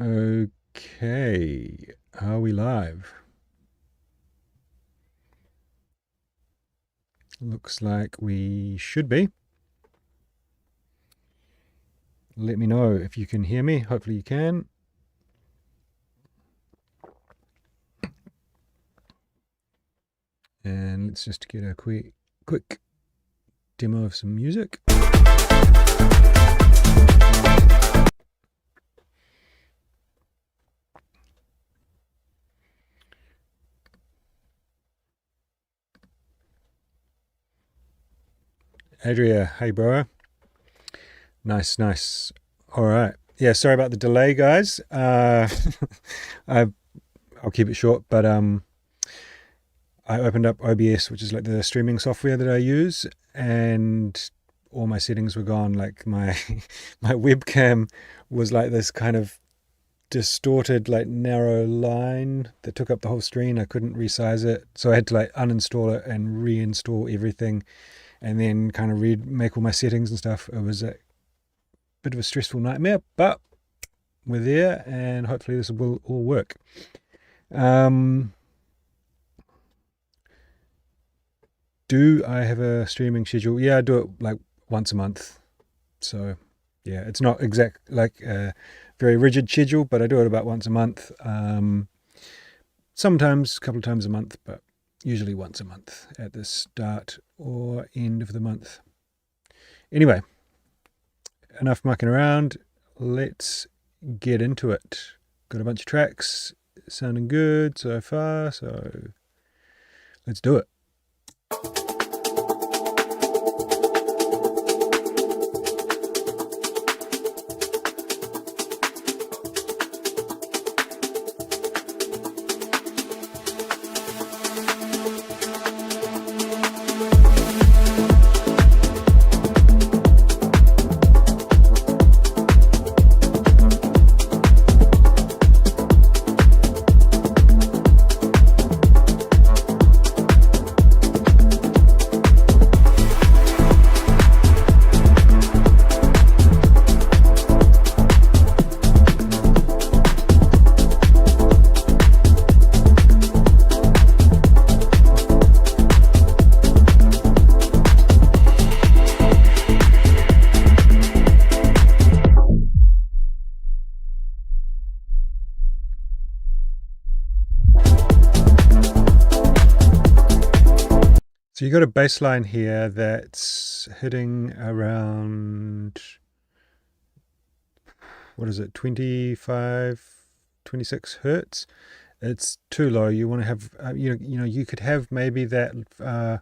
Okay, are we live? Looks like we should be. Let me know if you can hear me. Hopefully you can. And let's just get a quick demo of some music. Adria, hey bro. Nice. All right. Yeah, sorry about the delay, guys. I'll keep it short, but I opened up OBS, which is like the streaming software that I use, and all my settings were gone. Like my webcam was like this kind of distorted, like narrow line that took up the whole screen. I couldn't resize it, so I had to like uninstall it and reinstall everything, and then kind of make all my settings and stuff. It was a bit of a stressful nightmare, but we're there, and hopefully this will all work. Do I have a streaming schedule? Yeah, I do it like once a month. So yeah, it's not exact like a very rigid schedule, but I do it about once a month. Sometimes a couple of times a month, but usually once a month at the start or end of the month. Anyway, enough mucking around. Let's get into it. Got a bunch of tracks sounding good so far, so let's do it. So you got a bass line here that's hitting around, what is it, 25, 26 hertz. It's too low. You want to have, you could have maybe that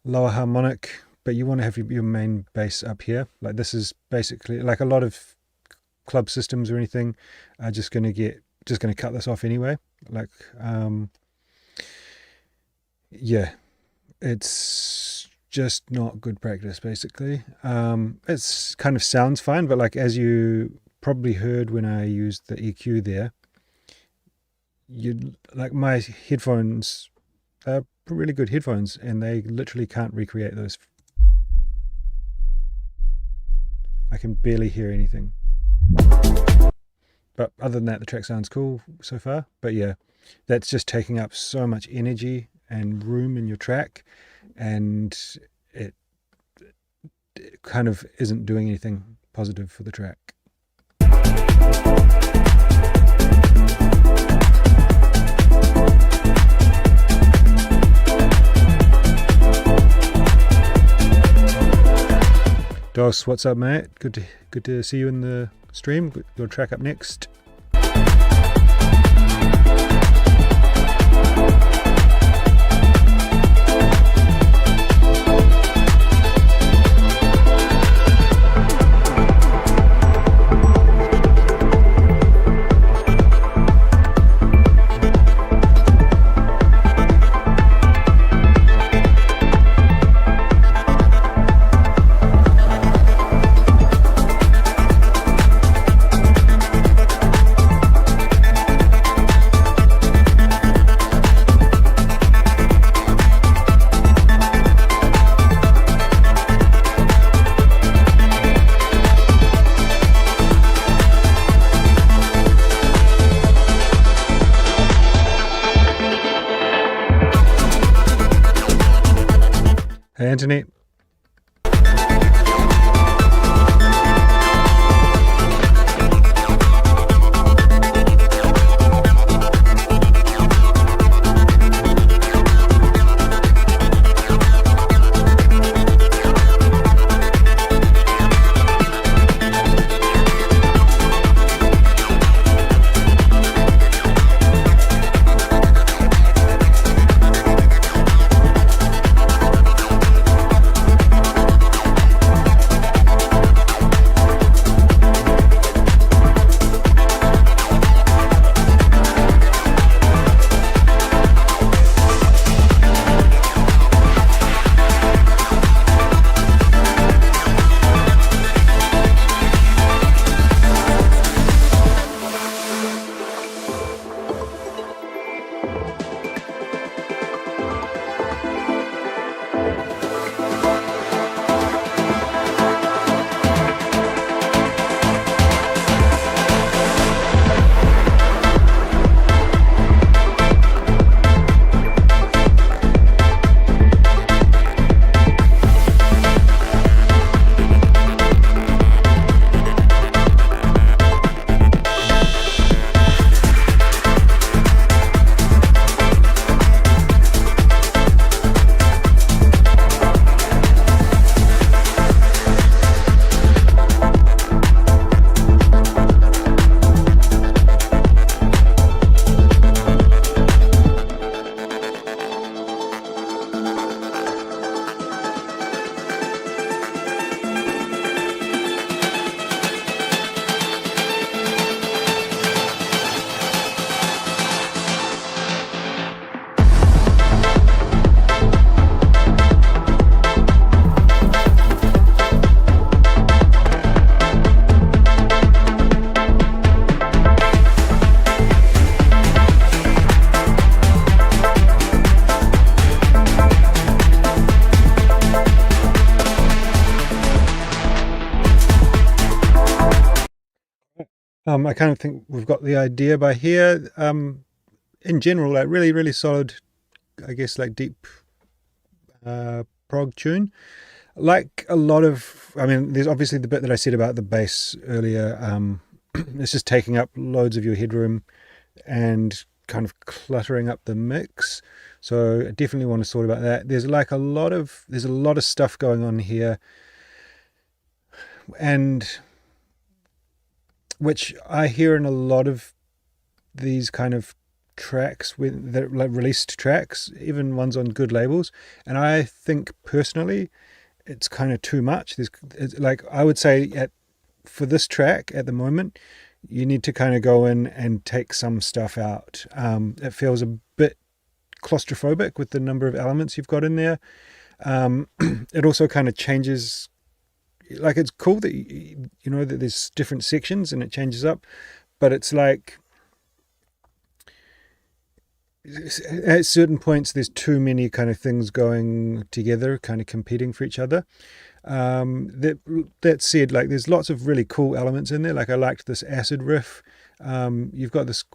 lower harmonic, but you want to have your main bass up here. Like this is basically like a lot of club systems or anything are just going to cut this off anyway. Like, yeah. It's just not good practice, basically. It's kind of sounds fine, but like as you probably heard when I used the EQ there, like my headphones are really good headphones, and they literally can't recreate those. I can barely hear anything. But other than that, the track sounds cool so far. But yeah, that's just taking up so much energy and room in your track, and it kind of isn't doing anything positive for the track. Dos, what's up, mate? Good to see you in the stream. Your track up next. internet. I kind of think we've got the idea by here. In general, like really solid, I guess, like deep prog tune. Like a lot of, I mean, there's obviously the bit that I said about the bass earlier. It's just taking up loads of your headroom and kind of cluttering up the mix. So I definitely want to sort about that. There's a lot of stuff going on here, and which I hear in a lot of these kind of tracks, with the like released tracks, even ones on good labels. And I think personally, it's kind of too much. It's like, I would say for this track at the moment, you need to kind of go in and take some stuff out. It feels a bit claustrophobic with the number of elements you've got in there. It also kind of changes. Like, it's cool that you know that there's different sections and it changes up, but it's like at certain points there's too many kind of things going together, kind of competing for each other. That said, like, there's lots of really cool elements in there. Like, I liked this acid riff. You've got this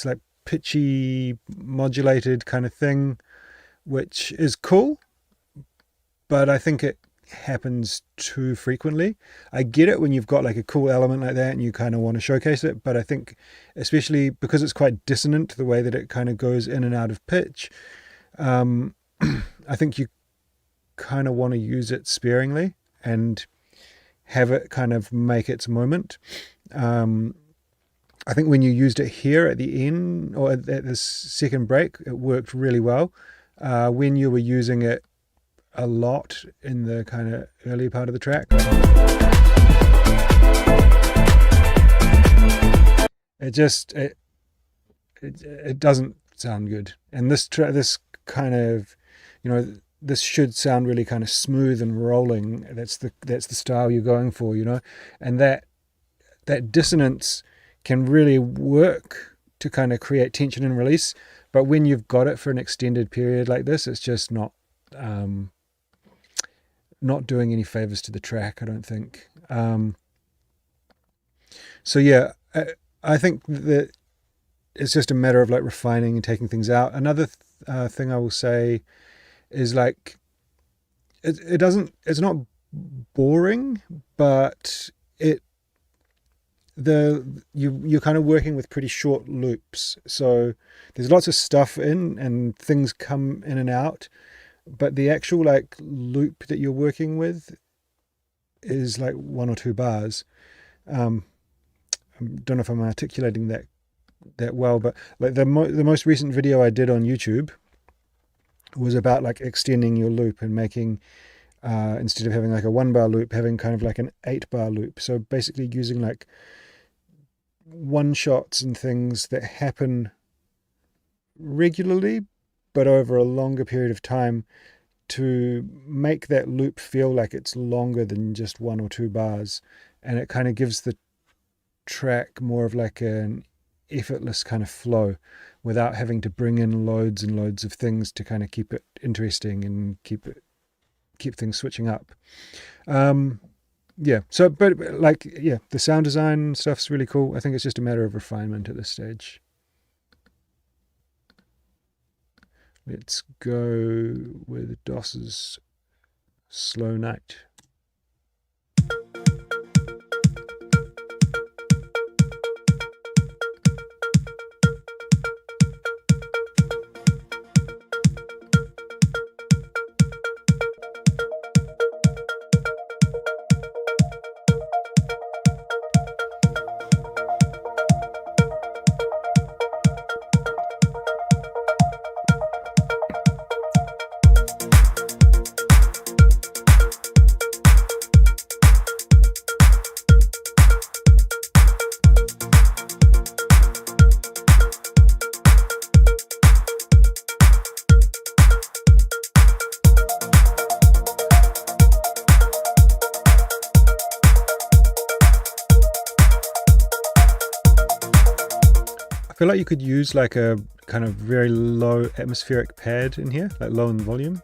like pitchy modulated kind of thing, which is cool, but I think it happens too frequently. I get it when you've got like a cool element like that and you kind of want to showcase it, but I think especially because it's quite dissonant, the way that it kind of goes in and out of pitch, I think you kind of want to use it sparingly and have it kind of make its moment. I think when you used it here at the end, or at this second break, it worked really well. When you were using it a lot in the kind of early part of the track, it doesn't sound good. And this kind of, you know, this should sound really kind of smooth and rolling. That's the style you're going for, you know. And that dissonance can really work to kind of create tension and release. But when you've got it for an extended period like this, it's just not doing any favors to the track, I don't think. So yeah, I think that it's just a matter of like refining and taking things out. Another thing I will say is, like, it doesn't, it's not boring, but you're kind of working with pretty short loops, so there's lots of stuff in and things come in and out, but the actual like loop that you're working with is like 1 or 2 bars. I don't know if I'm articulating that well, but like the most recent video I did on YouTube was about like extending your loop and making instead of having like a 1 bar loop, having kind of like an 8 bar loop. So basically using like one shots and things that happen regularly but over a longer period of time to make that loop feel like it's longer than just 1 or 2 bars, and it kind of gives the track more of like an effortless kind of flow without having to bring in loads and loads of things to kind of keep it interesting and keep things switching up. Yeah, so, but like, yeah, the sound design stuff's really cool. I think it's just a matter of refinement at this stage. Let's go with Doss's Slow Night. I feel like you could use like a kind of very low atmospheric pad in here, like low in volume.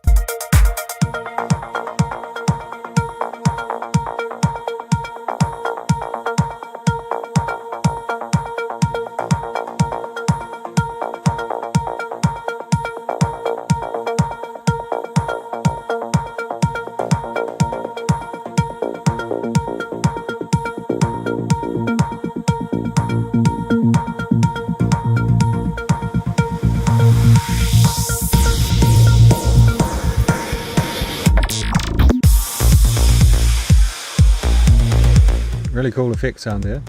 Really cool effect sound there.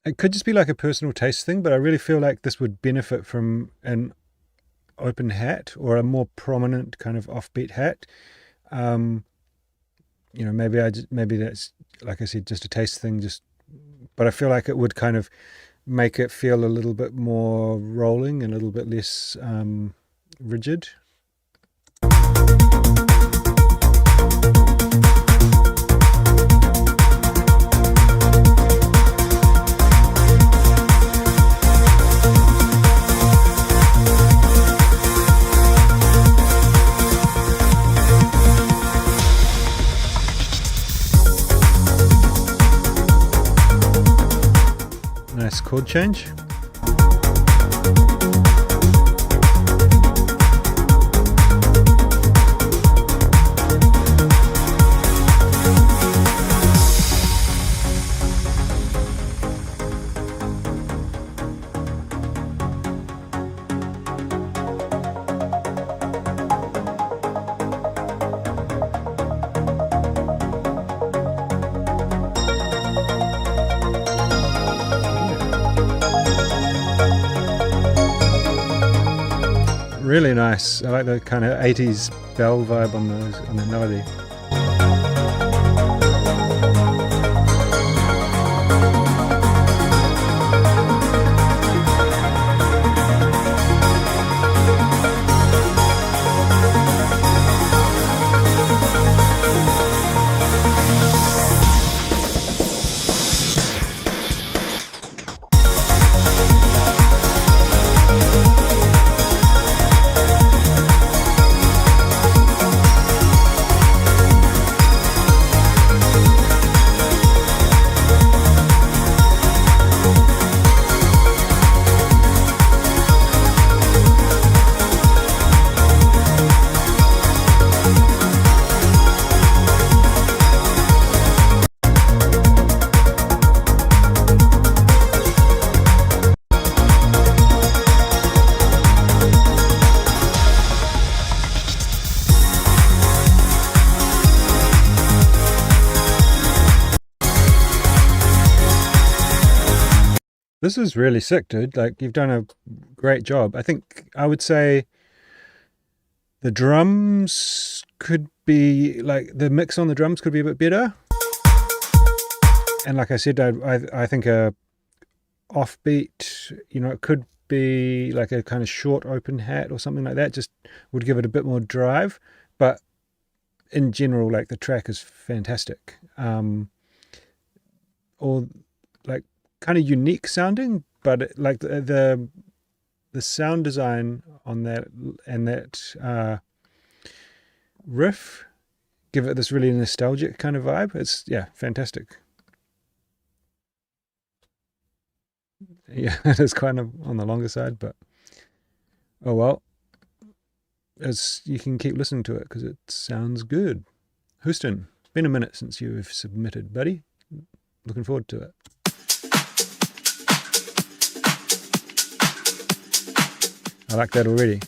It could just be like a personal taste thing, but I really feel like this would benefit from an open hat or a more prominent kind of offbeat hat. You know, maybe that's, like I said, just a taste thing. But I feel like it would kind of make it feel a little bit more rolling and a little bit less rigid. Nice chord change. Really nice. I like the kind of 80s bell vibe on the melody. This is really sick, dude. Like, you've done a great job. I think I would say the drums could be, like, the mix on the drums could be a bit better. And like I said, I think a offbeat, it could be like a kind of short open hat or something like that, just would give it a bit more drive. But in general, like, the track is fantastic. Or like kind of unique sounding, but like the sound design on that and that riff give it this really nostalgic kind of vibe. It's, yeah, fantastic. Yeah, it is kind of on the longer side, but oh well. You can keep listening to it because it sounds good. Houston, been a minute since you've submitted, buddy. Looking forward to it. I like that already.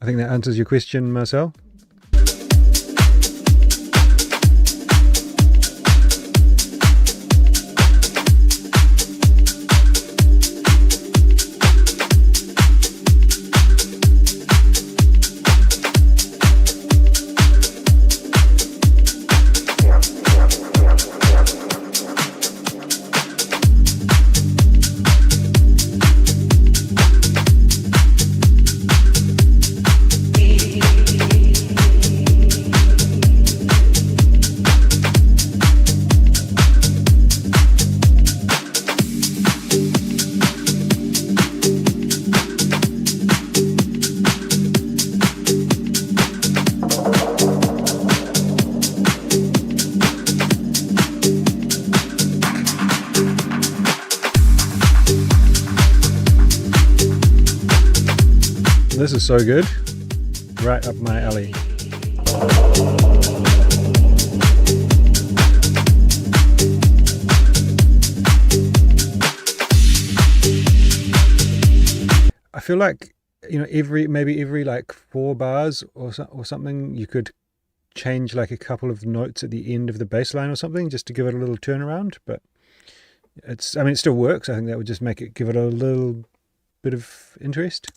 I think that answers your question, Marcel. This is so good. Right up my alley. I feel like, maybe every like 4 bars or something, you could change like a couple of notes at the end of the bass line or something just to give it a little turnaround. But it still works. I think that would just give it a little bit of interest.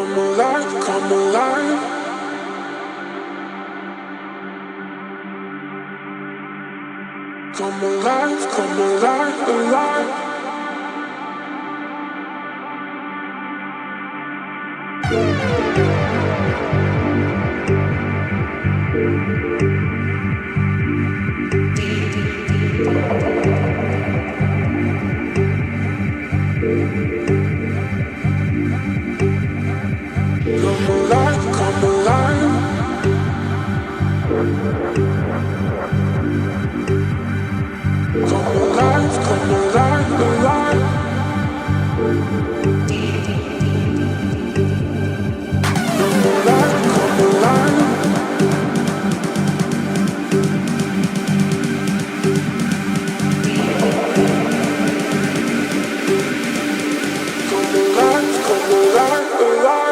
Come alive, alive. Come alive. Come alive, alive. Come alive. Come alive, alive.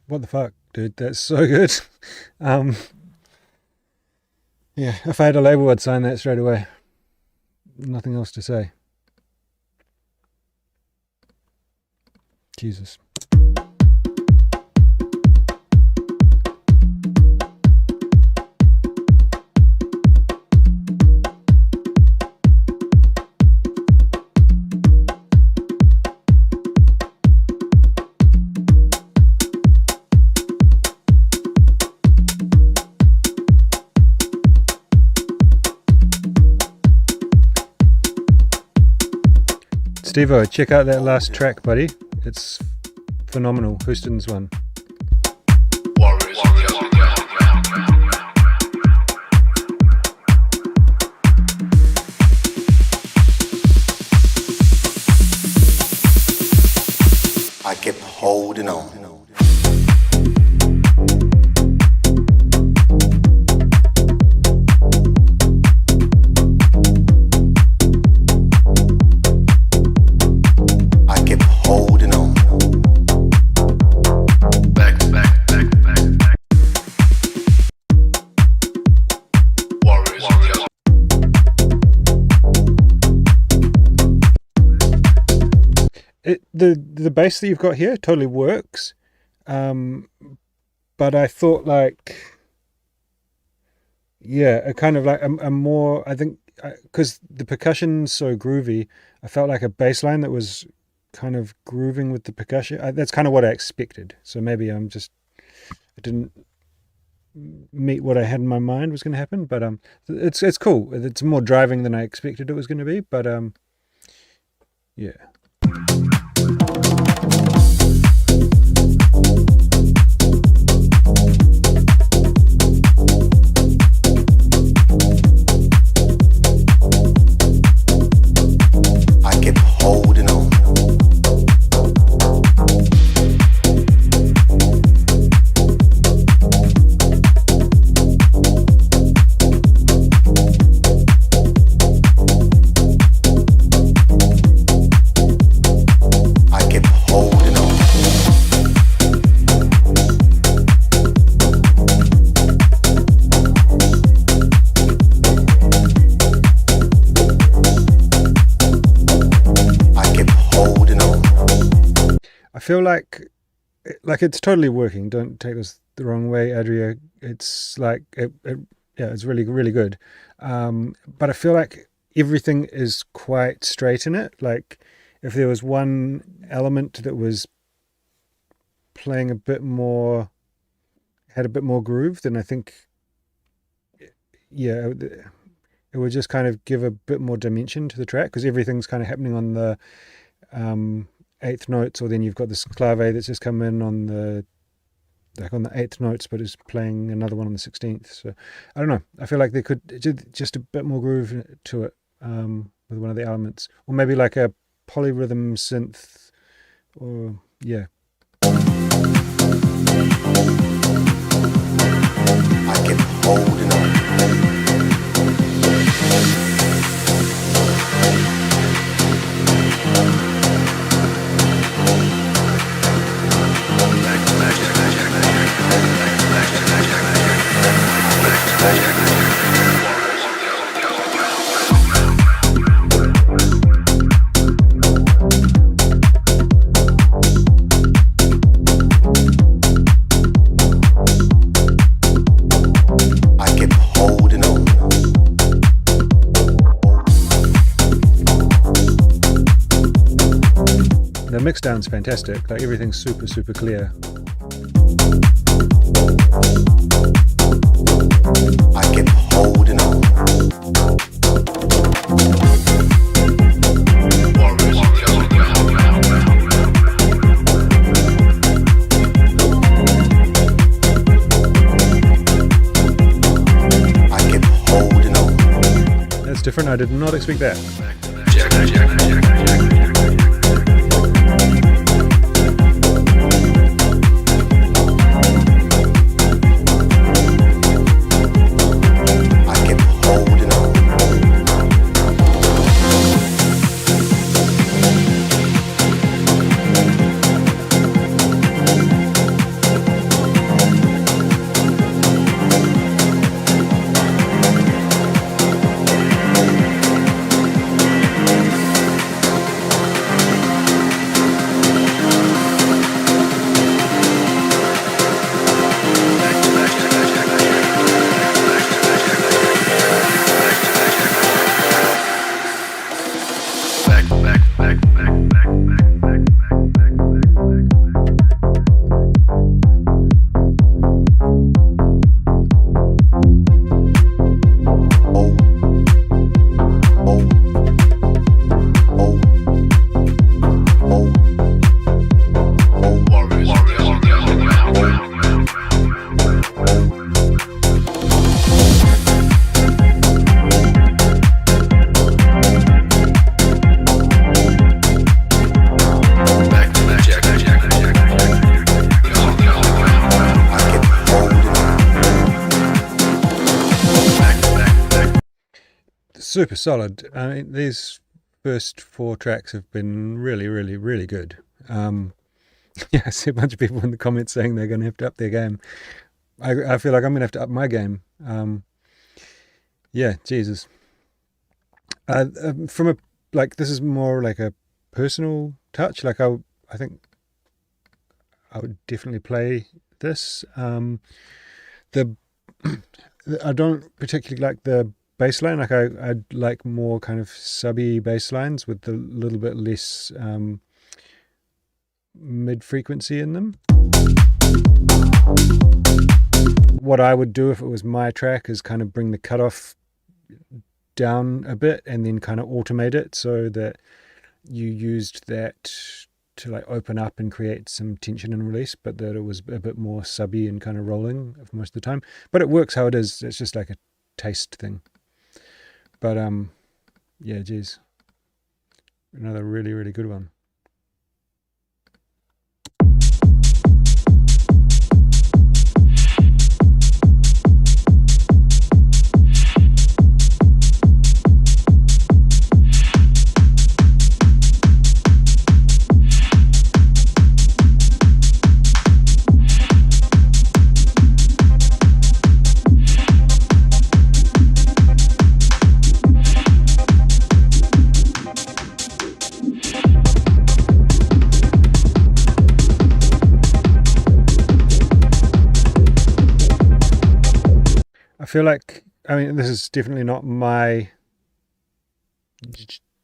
what the fuck, dude? That's so good. Yeah, if I had a label, I'd sign that straight away. Nothing else to say. Jesus. Stevo, check out that last track, buddy. It's phenomenal. Houston's one. I kept holding on. The bass that you've got here totally works, but I thought like, yeah, a kind of like a more, I think, because the percussion's so groovy, I felt like a bass line that was kind of grooving with the percussion. That's kind of what I expected. So maybe I didn't meet what I had in my mind was going to happen, but it's cool. It's more driving than I expected it was going to be, but yeah. I feel like it's totally working. Don't take this the wrong way, Adria. It's like it's really, really good. But I feel like everything is quite straight in it. Like if there was one element that was playing a bit more, had a bit more groove, then I think, yeah, it would just kind of give a bit more dimension to the track, because everything's kind of happening on the eighth notes, or then you've got this clave that's just come in on the eighth notes, but is playing another one on the 16th. So I don't know. I feel like they could just a bit more groove to it with one of the elements, or maybe like a polyrhythm synth, or yeah. I kept holding on. The mix down's fantastic. Like everything's super, super clear. I kept holding on. I kept holding on. That's different. I did not expect that. super solid. I mean, these first 4 tracks have been really, really, really good. Yeah, I see a bunch of people in the comments saying they're going to have to up their game. I feel like I'm going to have to up my game. Yeah, Jesus. From a this is more like a personal touch. Like I think I would definitely play this. The I don't particularly like the bass line. Like I'd like more kind of subby bass lines with a little bit less mid frequency in them. What I would do if it was my track is kind of bring the cutoff down a bit and then kind of automate it so that you used that to like open up and create some tension and release, but that it was a bit more subby and kind of rolling most of the time. But it works how it is. It's just like a taste thing. But yeah, geez, another really, really good one. I feel like, I mean, this is definitely not my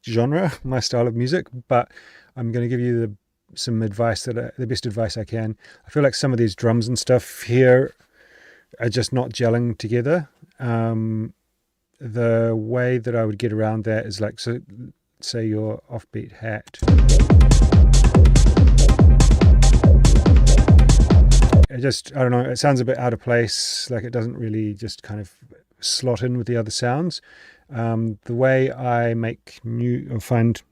genre, my style of music, but I'm going to give you some advice the best advice I can. I feel like some of these drums and stuff here are just not gelling together. The way that I would get around that is like, so say your offbeat hat. I don't know, it sounds a bit out of place, like it doesn't really just kind of slot in with the other sounds. The way I make find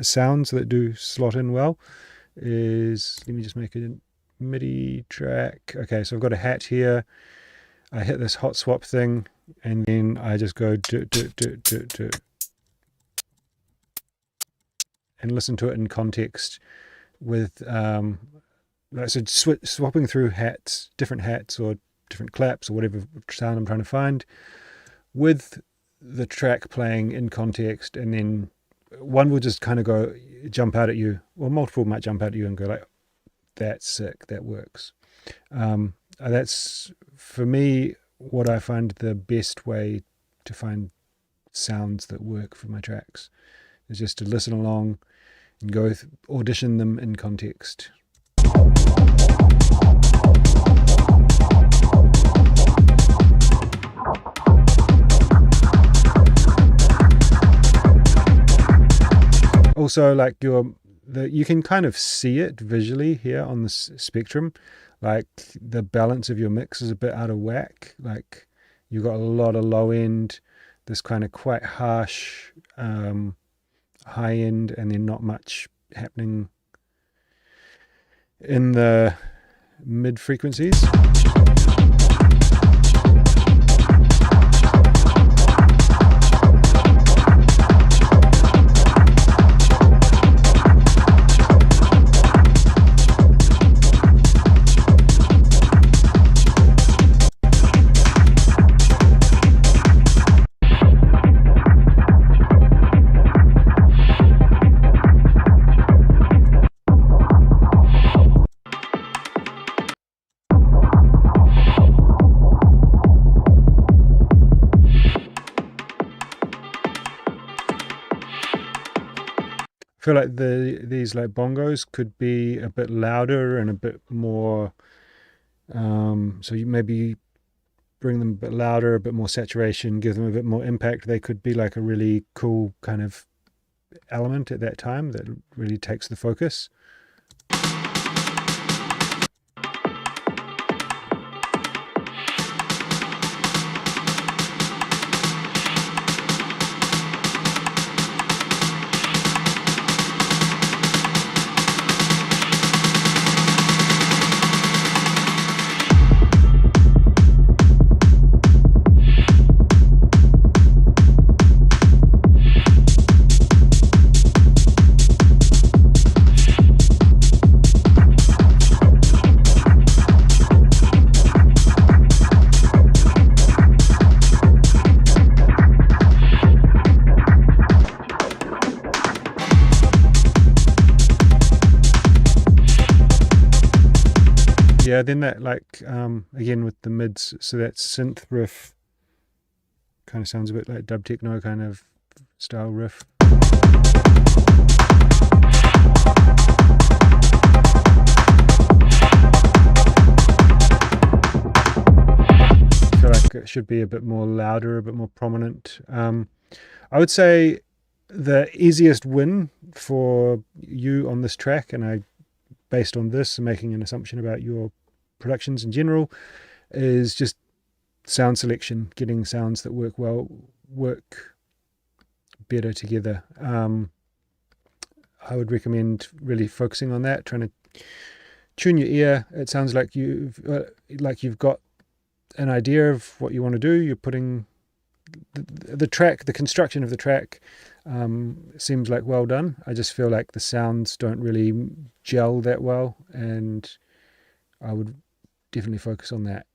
sounds that do slot in well is, let me just make a MIDI track. Okay, so I've got a hat here, I hit this hot swap thing, and then I just go do, and listen to it in context with so swapping through hats, different hats or different claps or whatever sound I'm trying to find, with the track playing in context, and then one will just kind of jump out at you, or multiple might jump out at you and go like, that's sick, that works. That's, for me, what I find the best way to find sounds that work for my tracks, is just to listen along and go audition them in context. Also, like you can kind of see it visually here on the spectrum, like the balance of your mix is a bit out of whack. Like you've got a lot of low end, this kind of quite harsh high end, and then not much happening in the mid frequencies. I feel like these like bongos could be a bit louder and a bit more, so you maybe bring them a bit louder, a bit more saturation, give them a bit more impact. They could be like a really cool kind of element at that time that really takes the focus. Yeah, then that like again with the mids, so that synth riff kind of sounds a bit like dub techno kind of style riff. I feel like it should be a bit more louder, a bit more prominent. I would say the easiest win for you on this track, and I, based on this, making an assumption about your productions in general, is just sound selection, getting sounds that work better together. I would recommend really focusing on that, trying to tune your ear. It sounds like you've got an idea of what you want to do. You're putting the track, the construction of the track seems like well done. I just feel like the sounds don't really gel that well, and I would definitely focus on that.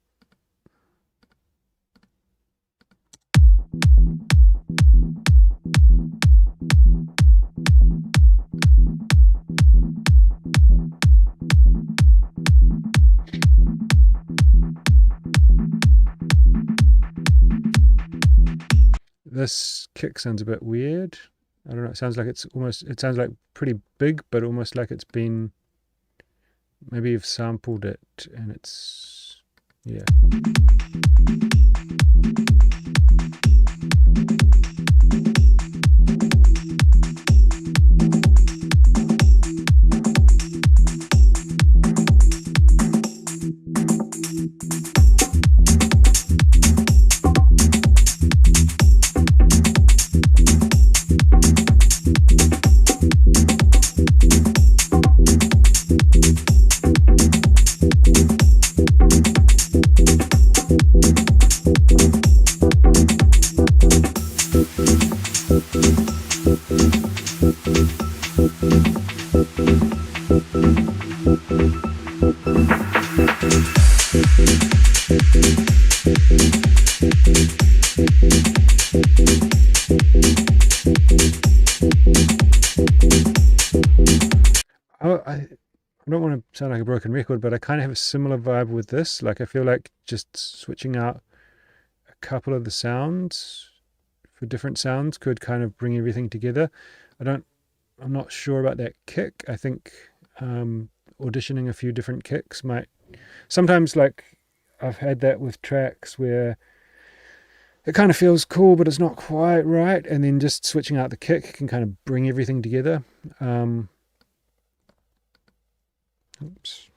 This kick sounds a bit weird. I don't know, it sounds like it sounds like pretty big, but almost like it's been, maybe you've sampled it and it's, yeah. I don't want to sound like a broken record, but I kind of have a similar vibe with this. Like, I feel like just switching out a couple of the sounds for different sounds could kind of bring everything together. I'm not sure about that kick. I think auditioning a few different kicks might, sometimes, like, I've had that with tracks where it kind of feels cool, but it's not quite right. And then just switching out the kick can kind of bring everything together. Oops.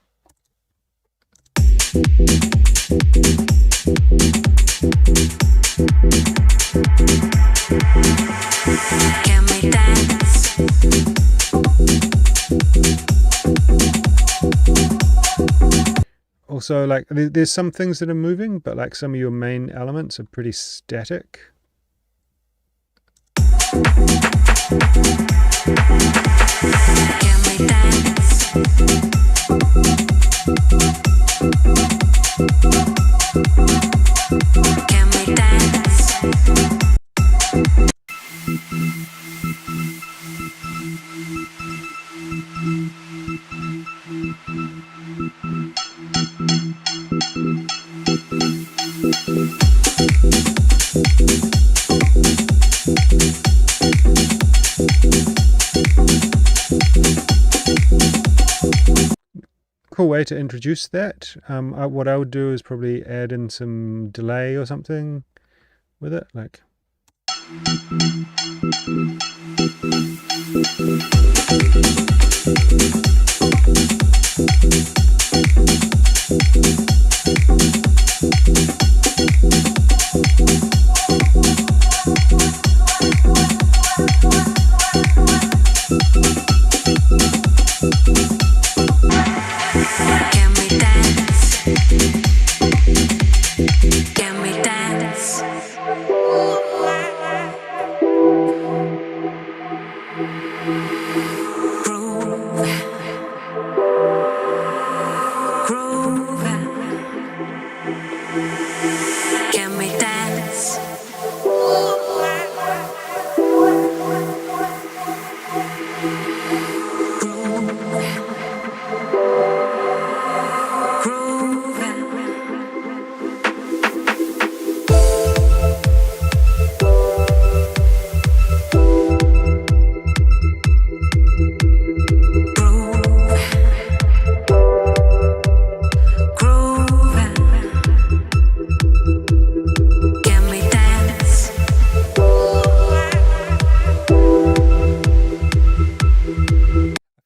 Can we dance? Also, like, there's some things that are moving, but like some of your main elements are pretty static. Can we dance? Can we dance? Cool way to introduce that. What I would do is probably add in some delay or something with it, like. Can we dance? Can we dance? Groove.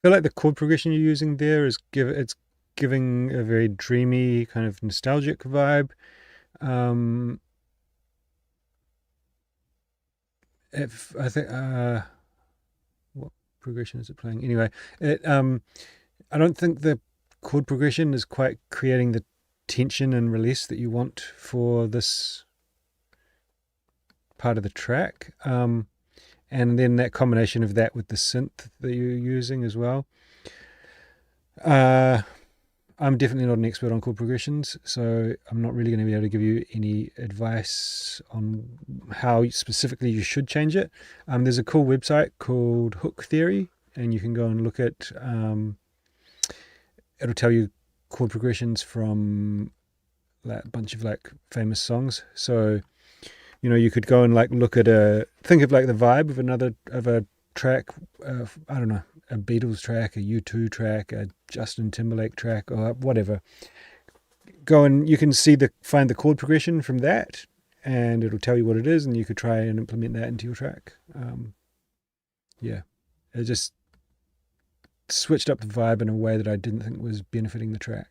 feel like the chord progression you're using there is it's giving a very dreamy kind of nostalgic vibe. If I think what progression is it playing? Anyway, I don't think the chord progression is quite creating the tension and release that you want for this part of the track. And then that combination of that with the synth that you're using as well. I'm definitely not an expert on chord progressions, so I'm not really going to be able to give you any advice on how specifically you should change it. There's a cool website called Hook Theory, and you can go and look at, it'll tell you chord progressions from like a bunch of like famous songs. So, you know, you could go and like look at think of like the vibe of a track, I don't know, a Beatles track, a U2 track, a Justin Timberlake track, or whatever. Go and you can find the chord progression from that, and it'll tell you what it is, and you could try and implement that into your track. Yeah, it just switched up the vibe in a way that I didn't think was benefiting the track.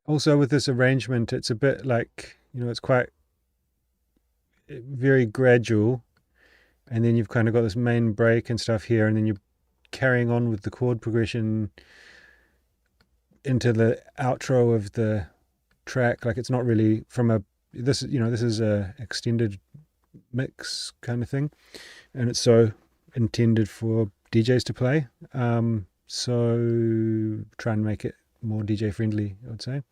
Also with this arrangement, it's a bit like, you know, it's quite very gradual, and then you've kind of got this main break and stuff here, and then you're carrying on with the chord progression into the outro of the track. Like it's not really this is a extended mix kind of thing, and it's so intended for DJs to play. So try and make it more DJ friendly, I would say.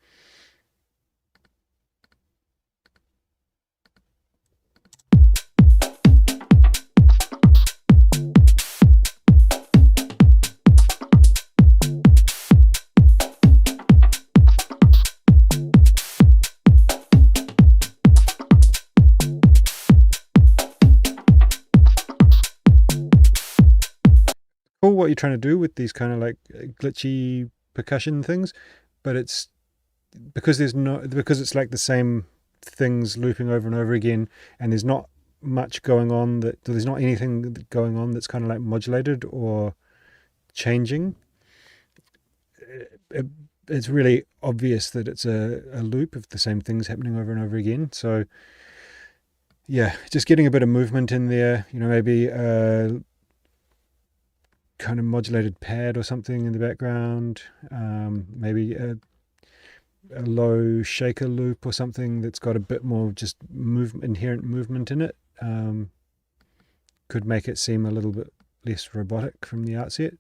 Cool what you're trying to do with these kind of like glitchy percussion things, but it's because it's like the same things looping over and over again, and there's not much going on, there's not anything going on that's kind of like modulated or changing. It's really obvious that it's a loop of the same things happening over and over again. So yeah, just getting a bit of movement in there, you know, maybe a kind of modulated pad or something in the background, maybe a low shaker loop or something that's got a bit more just inherent movement in it, could make it seem a little bit less robotic from the outset.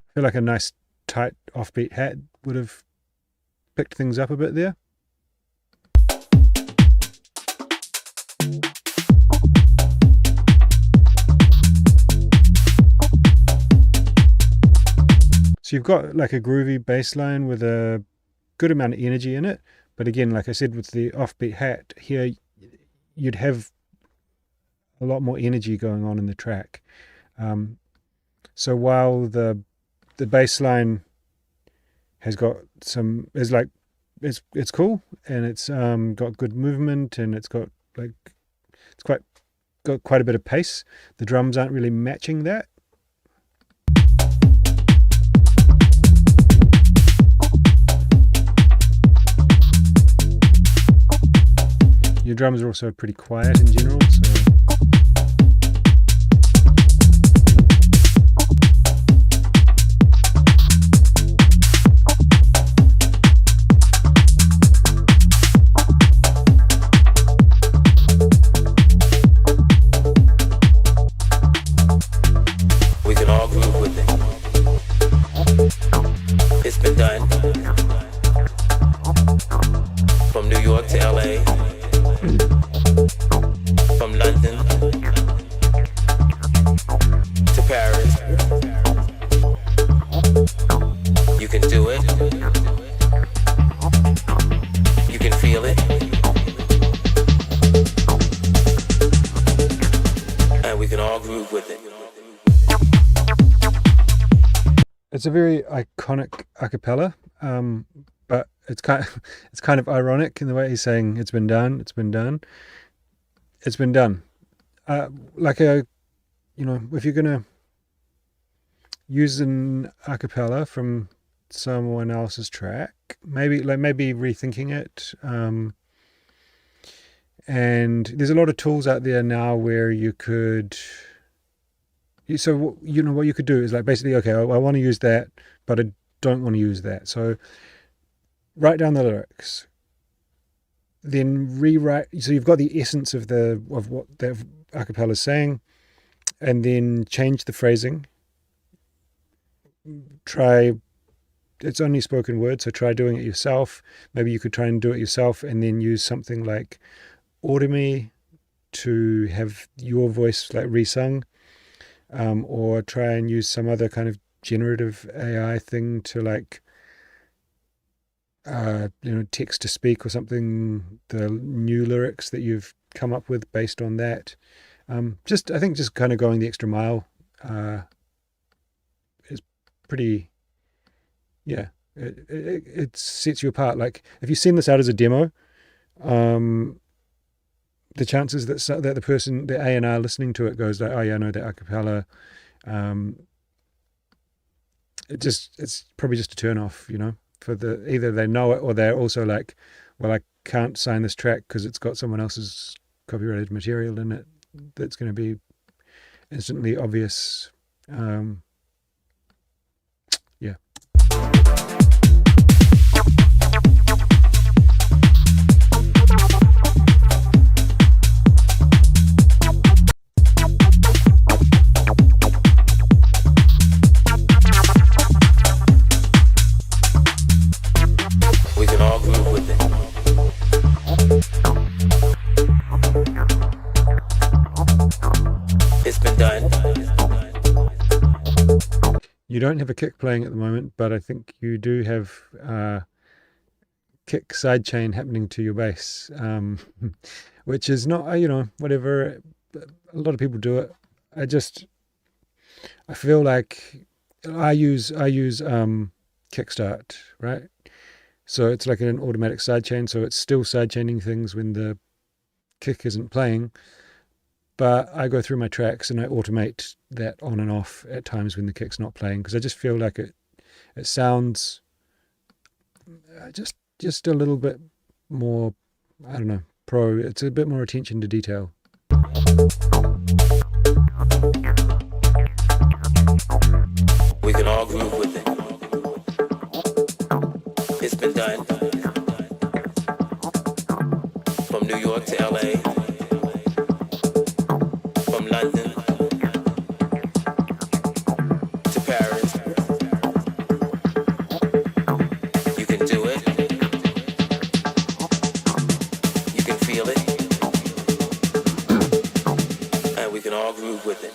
I feel like a nice tight offbeat hat would have picked things up a bit there. So you've got like a groovy bass line with a good amount of energy in it, but again, like I said, with the offbeat hat here, you'd have a lot more energy going on in the track. So while the bass line has got it's cool, and it's got good movement, and it's got quite a bit of pace, the drums aren't really matching that. Your drums are also pretty quiet in general, so We can all groove with it. can all groove with it. It's a very iconic a cappella, but it's kind of ironic in the way he's saying it's been done, it's been done, it's been done. Like if you're gonna use an a cappella from someone else's track, maybe rethinking it. And there's a lot of tools out there now where you could. So what you could do is like basically, okay, I want to use that, but I don't want to use that. So write down the lyrics, then rewrite. So you've got the essence of what the a cappella is saying, and then change the phrasing. Try. It's only spoken word, so try doing it yourself. Maybe you could try and do it yourself, and then use something like Automate to have your voice like resung. Or try and use some other kind of generative AI thing to like, text to speak or something, the new lyrics that you've come up with based on that. I think just kind of going the extra mile is pretty, it sets you apart. Like if you send this out as a demo, the chances that the person, the A&R listening to it goes like, oh yeah, I know that a cappella, it's probably just a turn off, for either they know it or they're also like, well, I can't sign this track because it's got someone else's copyrighted material in it that's going to be instantly obvious. Yeah. We can all groove with it. It's been done. You don't have a kick playing at the moment, but I think you do have kick sidechain happening to your bass, which is not, whatever. A lot of people do it. I feel like I use kickstart, right? So it's like an automatic sidechain, so it's still sidechaining things when the kick isn't playing. But I go through my tracks and I automate that on and off at times when the kick's not playing, because I just feel like it sounds just a little bit more, I don't know, pro. It's a bit more attention to detail. We can all groove with it. It's been done. From New York to LA. From London to Paris. You can do it. You can feel it. And we can all groove with it.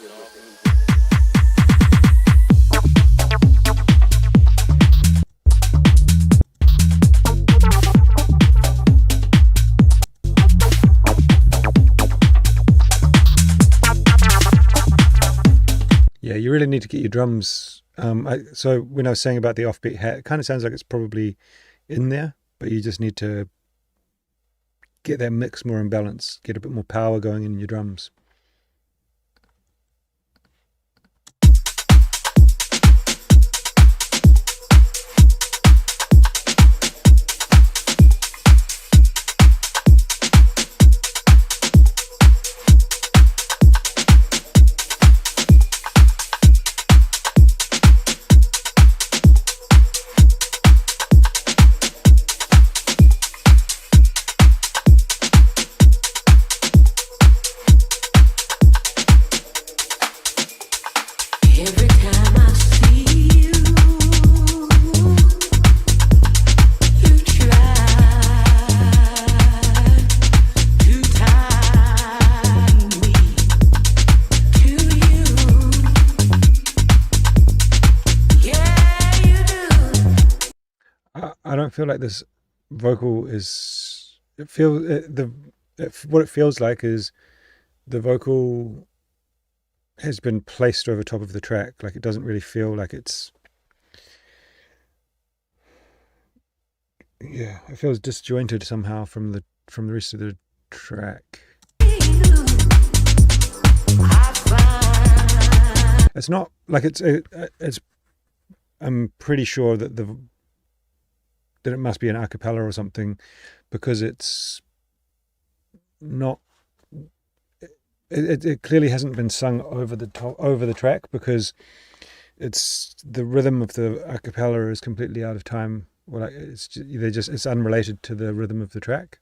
Yeah, you really need to get your drums. So when I was saying about the offbeat hat, it kind of sounds like it's probably in there, but you just need to get that mix more in balance, get a bit more power going in your drums. Every time I see you, you try to tie me to you. Yeah, you do. I don't feel like this vocal is. It feels what it feels like is the vocal has been placed over top of the track. Like it doesn't really feel like it's, yeah, it feels disjointed somehow from the rest of the track. It's not like it's I'm pretty sure that it must be an a cappella or something, because it's not, it clearly hasn't been sung over the track, because it's the rhythm of the a cappella is completely out of time. Well, like it's unrelated to the rhythm of the track.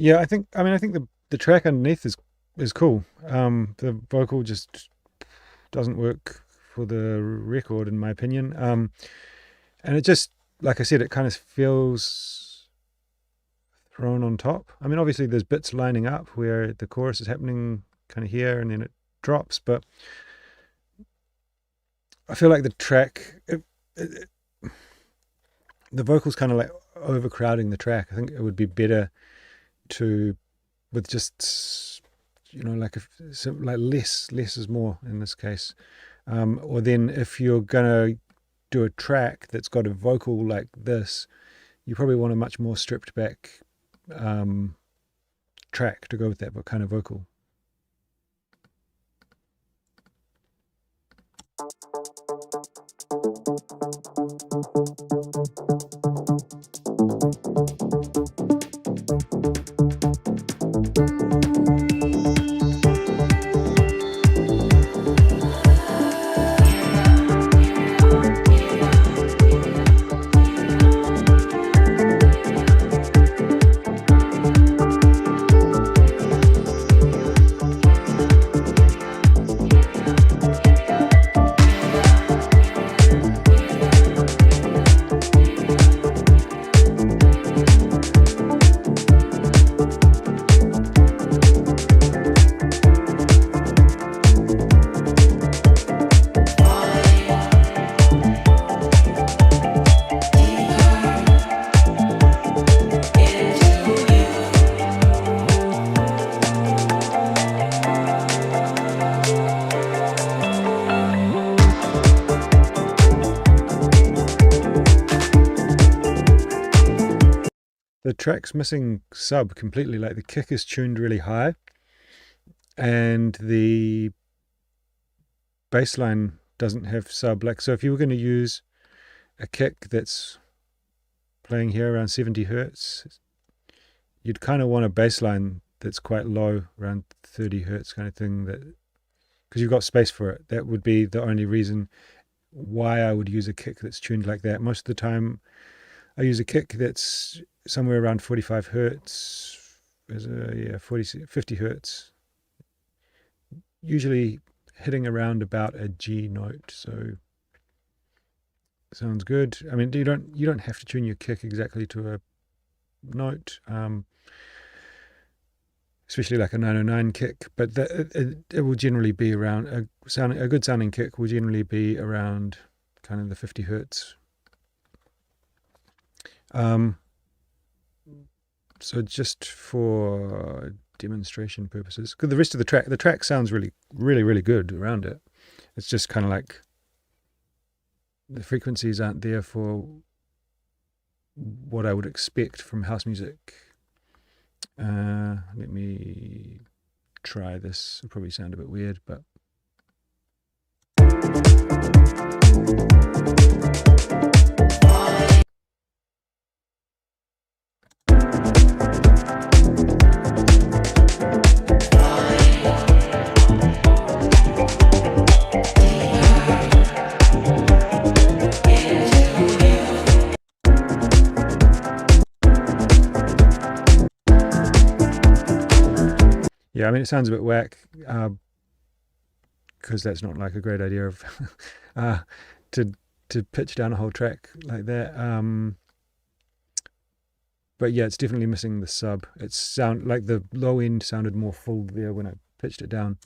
Yeah, I think the track underneath is cool. The vocal just doesn't work for the record, in my opinion. And it just, like I said, it kind of feels thrown on top. I mean, obviously there's bits lining up where the chorus is happening kind of here and then it drops, but I feel like the track, the vocal's kind of like overcrowding the track. I think it would be better with just, like less is more in this case. Or then if you're gonna do a track that's got a vocal like this, you probably want a much more stripped back track to go with that kind of vocal. The track's missing sub completely. Like the kick is tuned really high and the bass line doesn't have sub. Like, so if you were going to use a kick that's playing here around 70 hertz, you'd kind of want a bass line that's quite low, around 30 hertz kind of thing, that because you've got space for it. That would be the only reason why I would use a kick that's tuned like that. Most of the time I use a kick that's somewhere around 45 hertz, 50 hertz, usually hitting around about a G note. So sounds good. I mean, you don't have to tune your kick exactly to note, especially like a 909 kick. But it will generally be around a good sounding kick will generally be around kind of the 50 hertz. So just for demonstration purposes, because the rest of the track sounds really, really, really good around it. It's just kind of like the frequencies aren't there for what I would expect from house music. Let me try this. It'll probably sound a bit weird, but yeah, I mean, it sounds a bit whack, because that's not like a great idea of to pitch down a whole track like that. But yeah, it's definitely missing the sub. It sound like the low end sounded more full there when I pitched it down.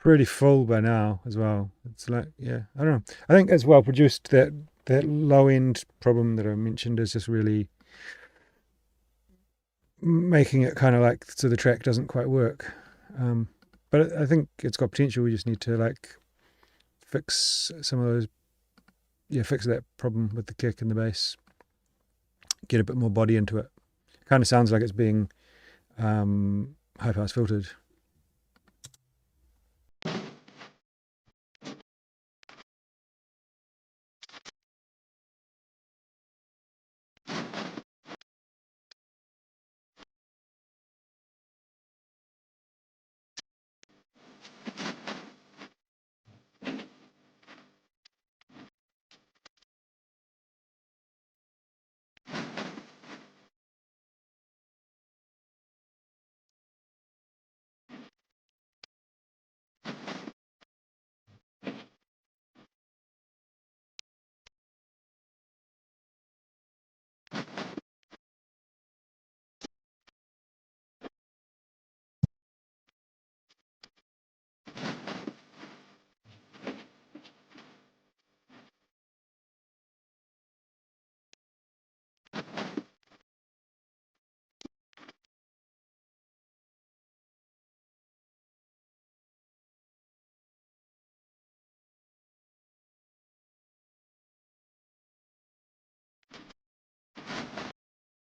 Pretty full by now as well. It's like, yeah, I don't know. I think it's well produced. That low end problem that I mentioned is just really making it kind of like so the track doesn't quite work. But I think it's got potential. We just need to like fix some of those. Yeah, fix that problem with the kick and the bass. Get a bit more body into it. Kind of sounds like it's being high pass filtered.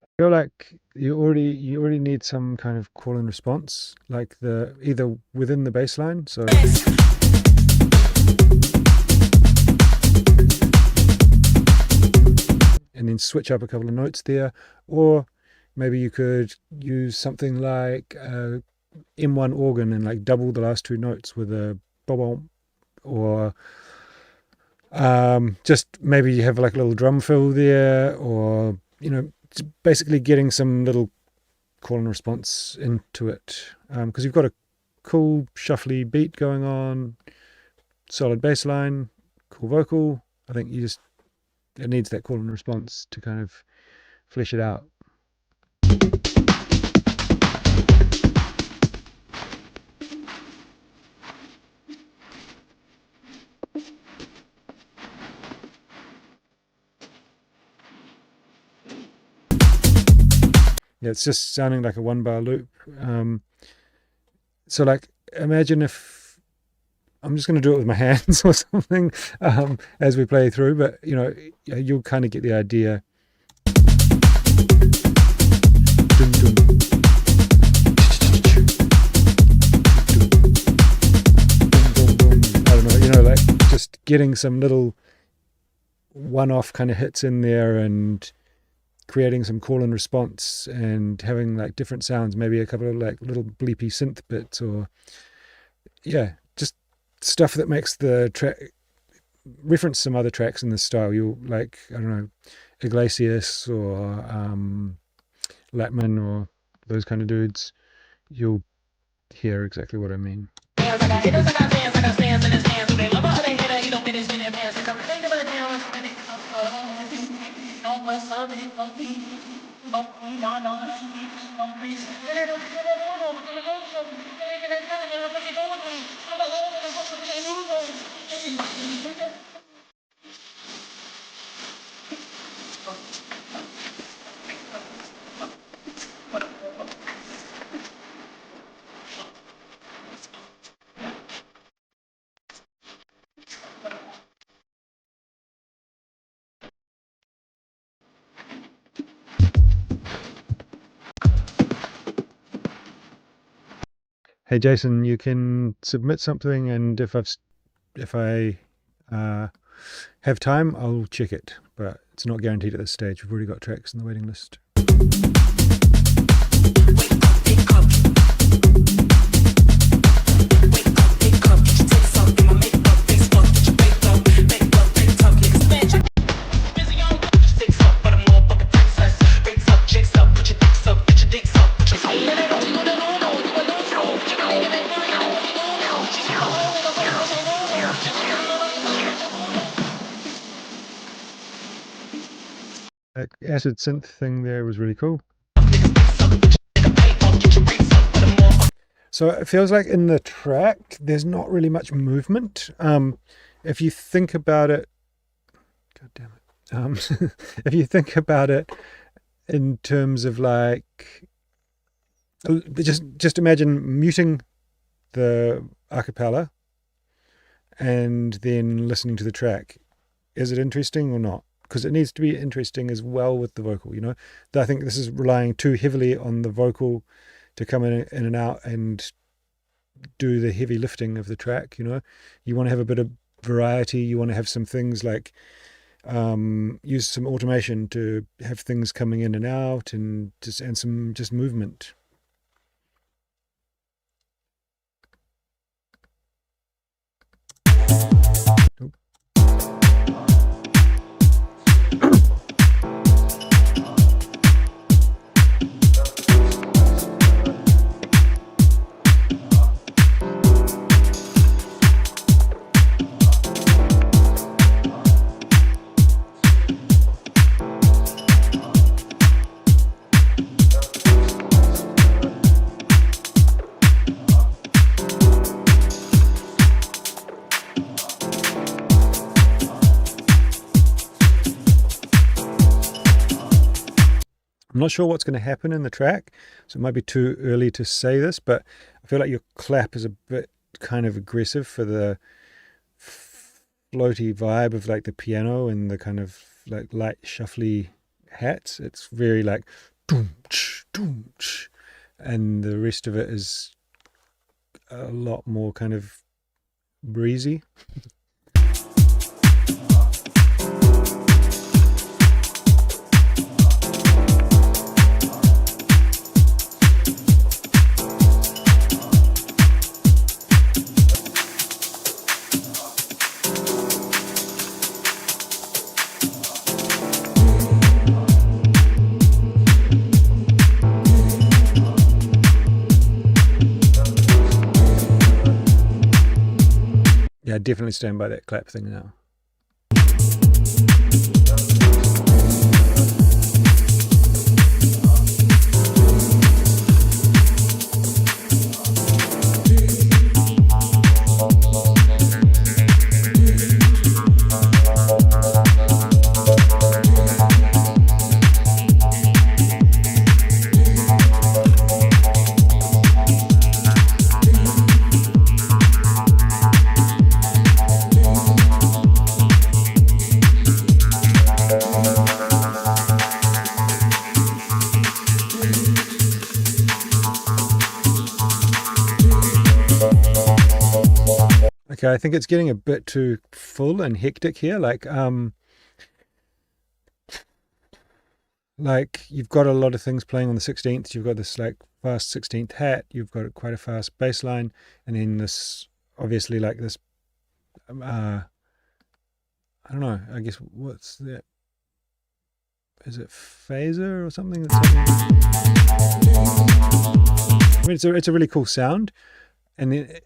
I feel like you already need some kind of call and response, like the either within the bass line, so and then switch up a couple of notes there, or maybe you could use something like a M1 organ and like double the last two notes with a bob, or just maybe you have like a little drum fill there, or basically getting some little call and response into it, because you've got a cool shuffly beat going on, solid bass line, cool vocal. I think it needs that call and response to kind of flesh it out. Yeah, it's just sounding like a 1-bar loop. So like, imagine if I'm just going to do it with my hands or something as we play through, but you know, you'll kind of get the idea. Dun, dun. I don't know, you know, like just getting some little one-off kind of hits in there and creating some call and response and having like different sounds, maybe a couple of like little bleepy synth bits, or yeah, just stuff that makes the track reference some other tracks in this style. You'll like, I don't know, Iglesias or Latman or those kind of dudes. You'll hear exactly what I mean. Hey Jason, you can submit something, and if I have time, I'll check it, but it's not guaranteed at this stage. We've already got tracks in the waiting list. That acid synth thing there was really cool. So it feels like in the track there's not really much movement. If you think about it, god damn it. If you think about it in terms of like, just imagine muting the a cappella and then listening to the track. Is it interesting or not? Because it needs to be interesting as well with the vocal, you know. I think this is relying too heavily on the vocal to come in and out and do the heavy lifting of the track, you know. You want to have a bit of variety. You want to have some things like use some automation to have things coming in and out, and some movement. I'm not sure what's going to happen in the track, so it might be too early to say this, but I feel like your clap is a bit kind of aggressive for the floaty vibe of like the piano and the kind of like light shuffly hats. It's very like doom ch, and the rest of it is a lot more kind of breezy. Yeah, definitely stand by that clap thing now. like I think it's getting a bit too full and hectic here. Like you've got a lot of things playing on the 16th. You've got this like fast 16th hat. You've got quite a fast bass line, and then this obviously like this. I don't know. I guess what's that? Is it phaser or something? I mean, it's a really cool sound, and then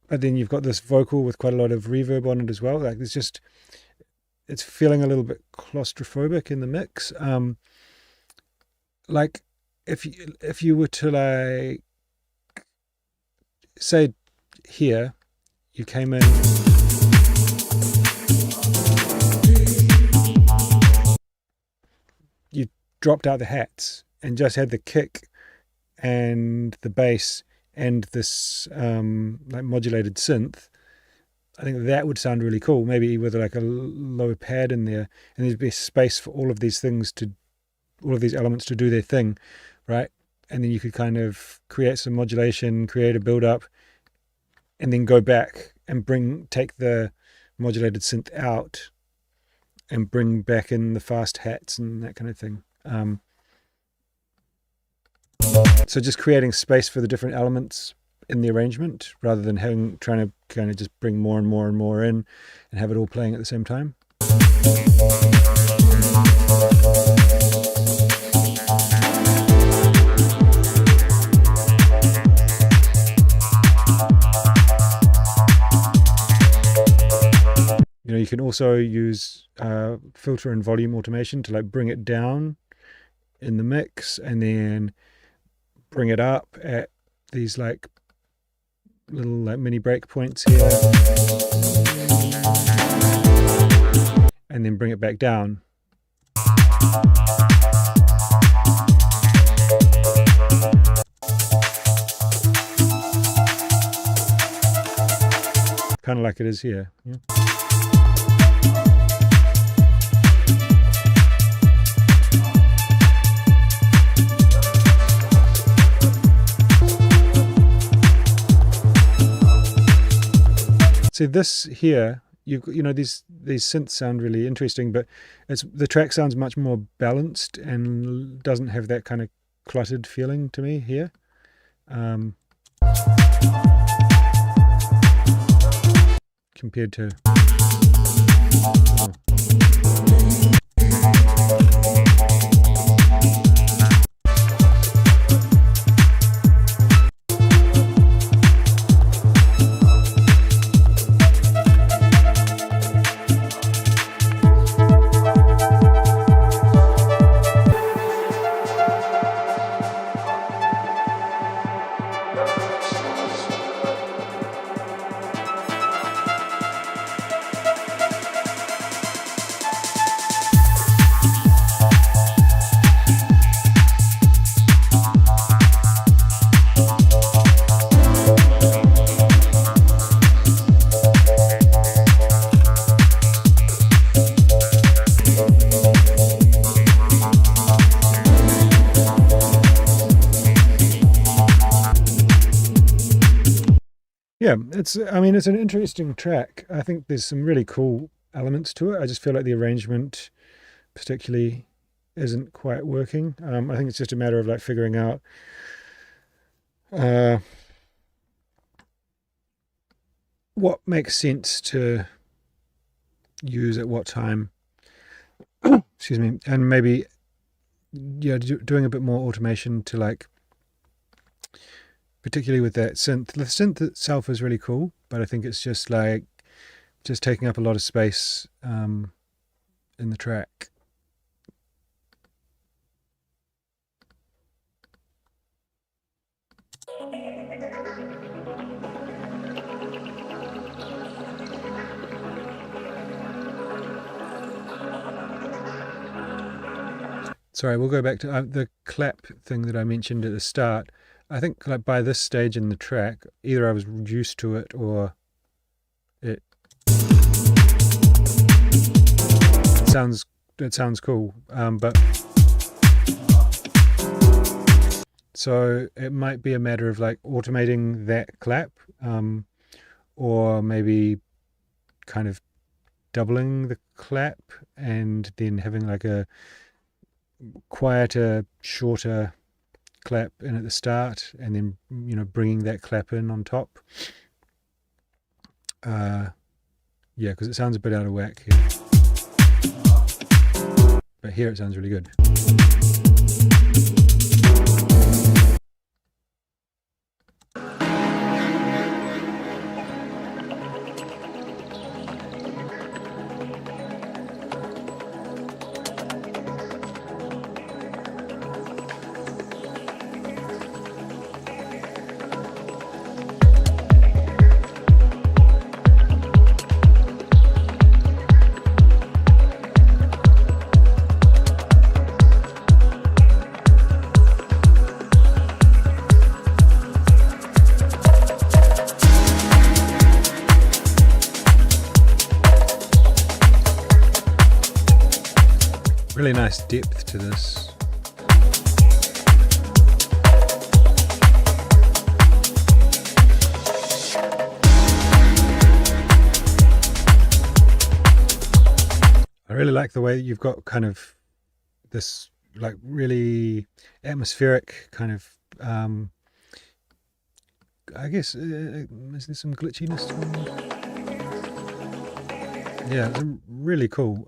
but then you've got this vocal with quite a lot of reverb on it as well. Like it's feeling a little bit claustrophobic in the mix. Like if you were to like say here, you came in. You dropped out the hats and just had the kick and the bass and this like modulated synth. I think that would sound really cool. Maybe with like a low pad in there, and there'd be space for all of these elements to do their thing, right? And then you could kind of create some modulation, create a build up, and then go back and take the modulated synth out and bring back in the fast hats and that kind of thing. So just creating space for the different elements in the arrangement rather than trying to kind of just bring more and more and more in and have it all playing at the same time. You know, you can also use filter and volume automation to like bring it down in the mix and then bring it up at these like little like mini break points here, and then bring it back down. Kind of like it is here. Yeah. See this here, you know these synths sound really interesting, but the track sounds much more balanced and doesn't have that kind of cluttered feeling to me here. Compared to yeah, it's an interesting track. I think there's some really cool elements to it. I just feel like the arrangement particularly isn't quite working. I think it's just a matter of like figuring out what makes sense to use at what time. Excuse me. And maybe doing a bit more automation to like, particularly with that synth. The synth itself is really cool, but I think it's just taking up a lot of space in the track. Sorry, we'll go back to the clap thing that I mentioned at the start. I think like by this stage in the track, either I was used to it or it sounds cool. But so it might be a matter of like automating that clap, or maybe kind of doubling the clap and then having like a quieter, shorter clap in at the start, and then bringing that clap in on top. Yeah, because it sounds a bit out of whack here, but here it sounds really good. Really nice depth to this. I really like the way you've got kind of this like really atmospheric kind of I guess is there some glitchiness to it? Yeah, it's really cool.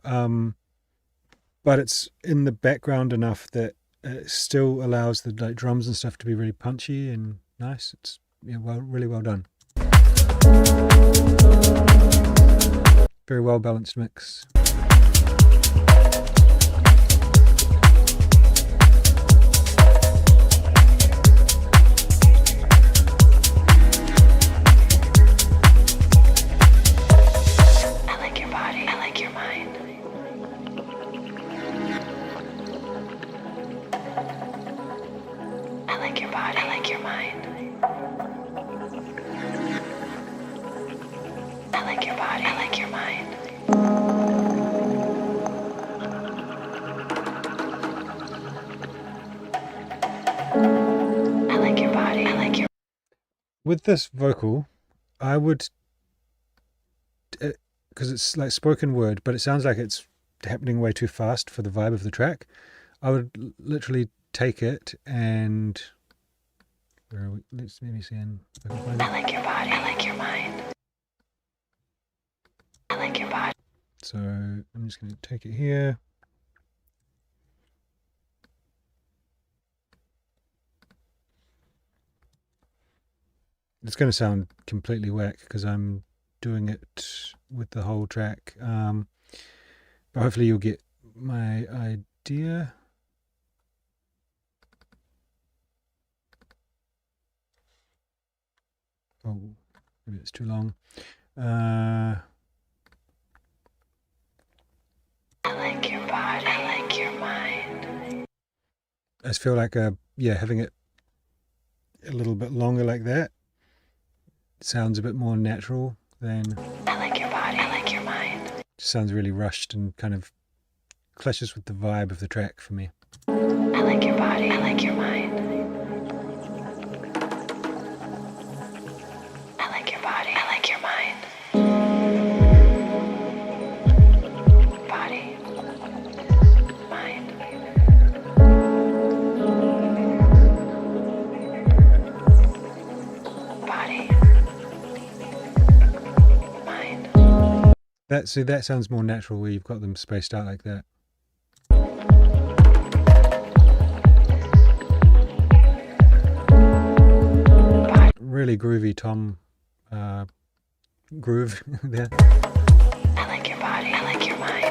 But it's in the background enough that it still allows the like drums and stuff to be really punchy and nice. It's really well done. Very well balanced mix. I like your body. I like your mind. I like your body. I like your mind. I like your body. I like your mind. I like your body. I like your. With this vocal, I would, because it's like spoken word, but it sounds like it's happening way too fast for the vibe of the track. I would literally take it and where are we? Let's maybe see if I can find I it. like your body. I like your mind. I like your body. So I'm just going to take it here. It's going to sound completely whack because I'm doing it with the whole track, but hopefully you'll get my idea. Oh, maybe it's too long. I like your body. I like your mind. I just feel like having it a little bit longer like that sounds a bit more natural than. I like your body. I like your mind. Just sounds really rushed and kind of clashes with the vibe of the track for me. I like your body. I like your mind. I like your body. I like your mind. Body. Mind. Body. Mind. That sounds more natural where you've got them spaced out like that. Really groovy tom groove there. I like your body. I like your mind.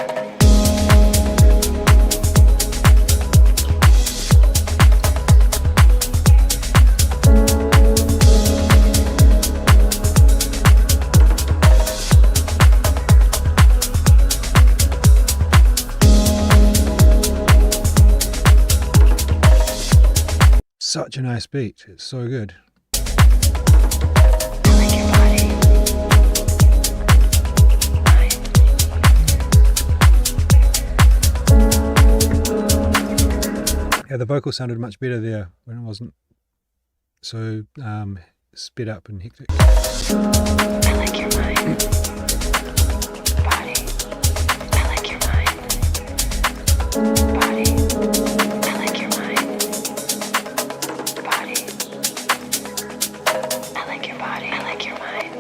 Such a nice beat. It's so good. I like your body. Mind. Yeah, the vocal sounded much better there when it wasn't so sped up and hectic. I like your mind. Body. I like your mind. Body. I like your body. I like your mind.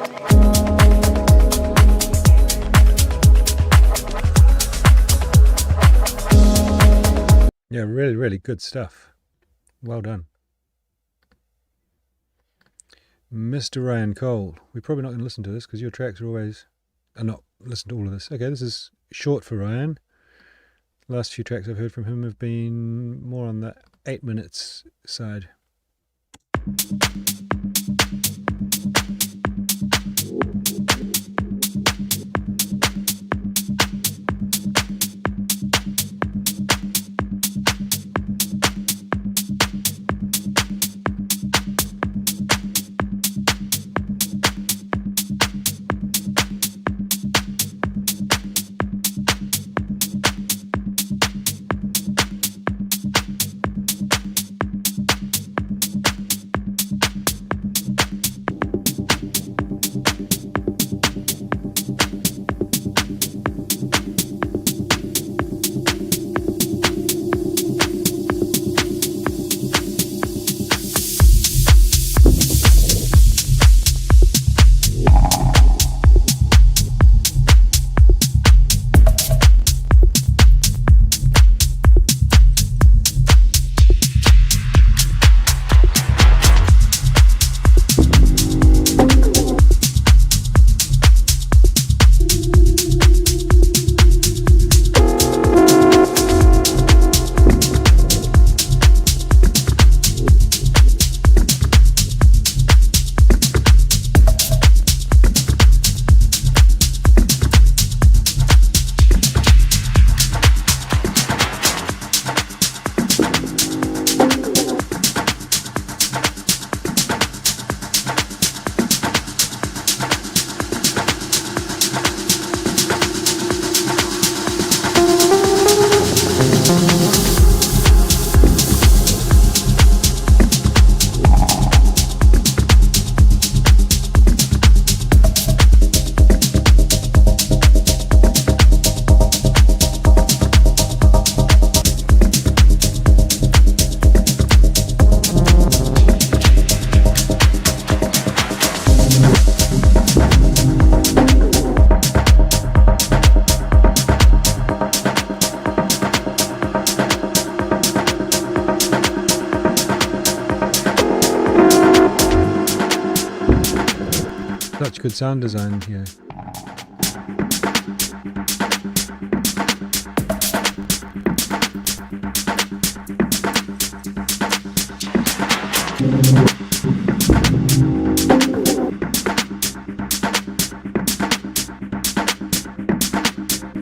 Yeah, really, really good stuff. Well done. Mr. Ryan Cole. We're probably not going to listen to this because your tracks are always... not listen to all of this. Okay, this is short for Ryan. Last few tracks I've heard from him have been more on the 8 minutes side. Such good sound design here.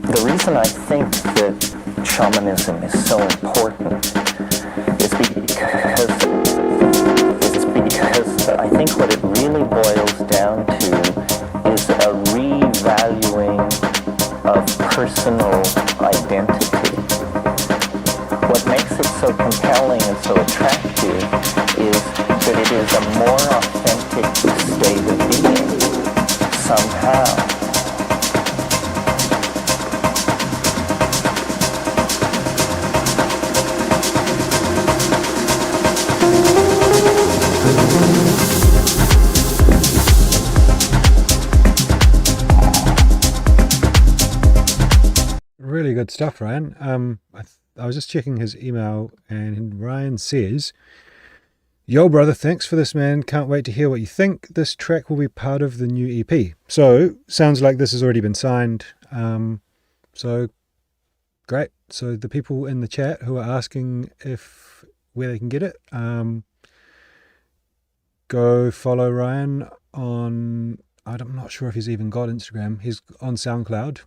The reason I think that shamanism is so important is because I think what it really boils down to is a revaluing of personal identity. What makes it so compelling and so attractive is that it is a more authentic state of being, somehow. Really good stuff, Ryan. I was just checking his email, and Ryan says, "Yo, brother, thanks for this, man. Can't wait to hear what you think. This track will be part of the new EP." So, sounds like this has already been signed. So, great. So, the people in the chat who are asking where they can get it, go follow Ryan on, I'm not sure if he's even got Instagram. He's on SoundCloud.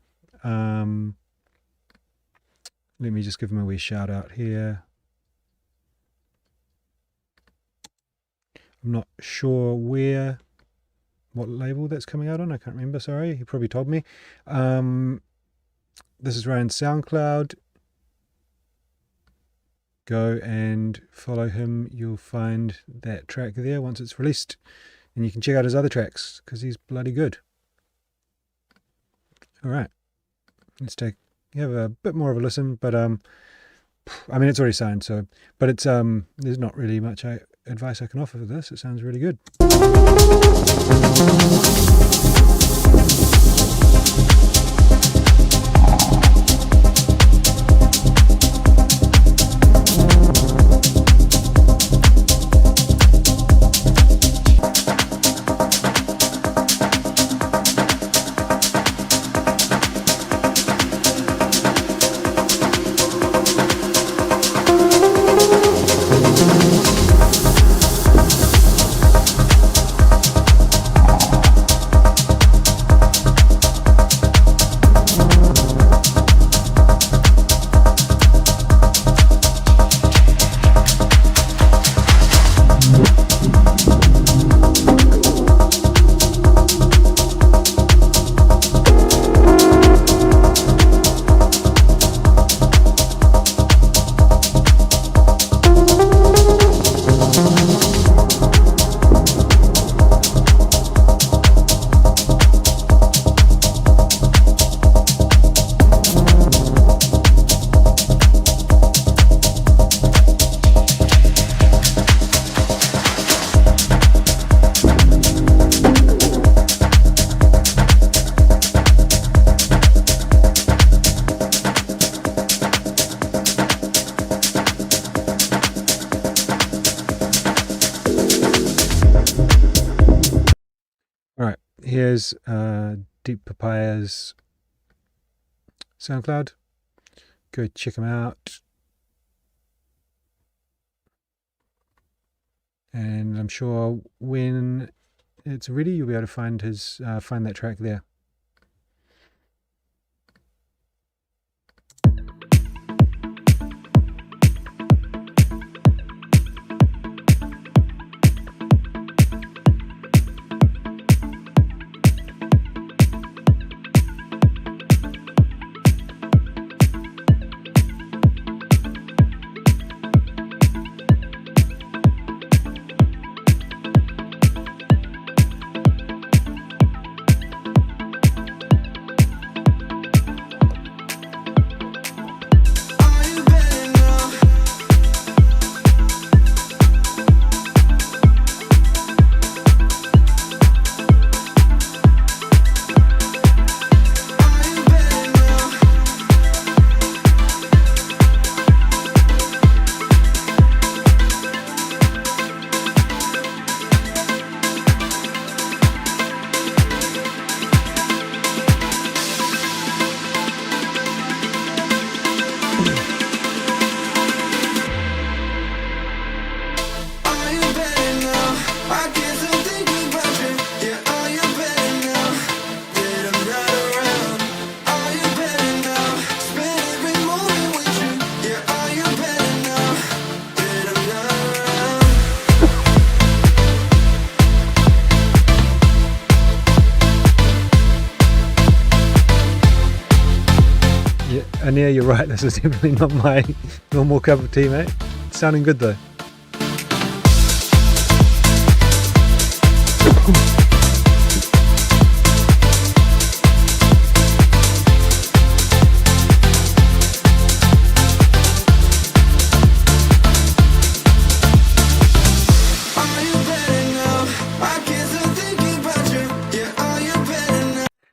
Let me just give him a wee shout out here. I'm not sure what label that's coming out on. I can't remember, sorry. He probably told me. This is Ryan's SoundCloud. Go and follow him. You'll find that track there once it's released. And you can check out his other tracks because he's bloody good. All right. Let's have a bit more of a listen, but I mean, it's already signed, so, but it's there's not really much advice I can offer for this. It sounds really good. Here's Deep Papaya's SoundCloud. Go check him out. And I'm sure when it's ready, you'll be able to find his find that track there. Ania, you're right, this is definitely not my normal cup of tea, mate. It's sounding good though.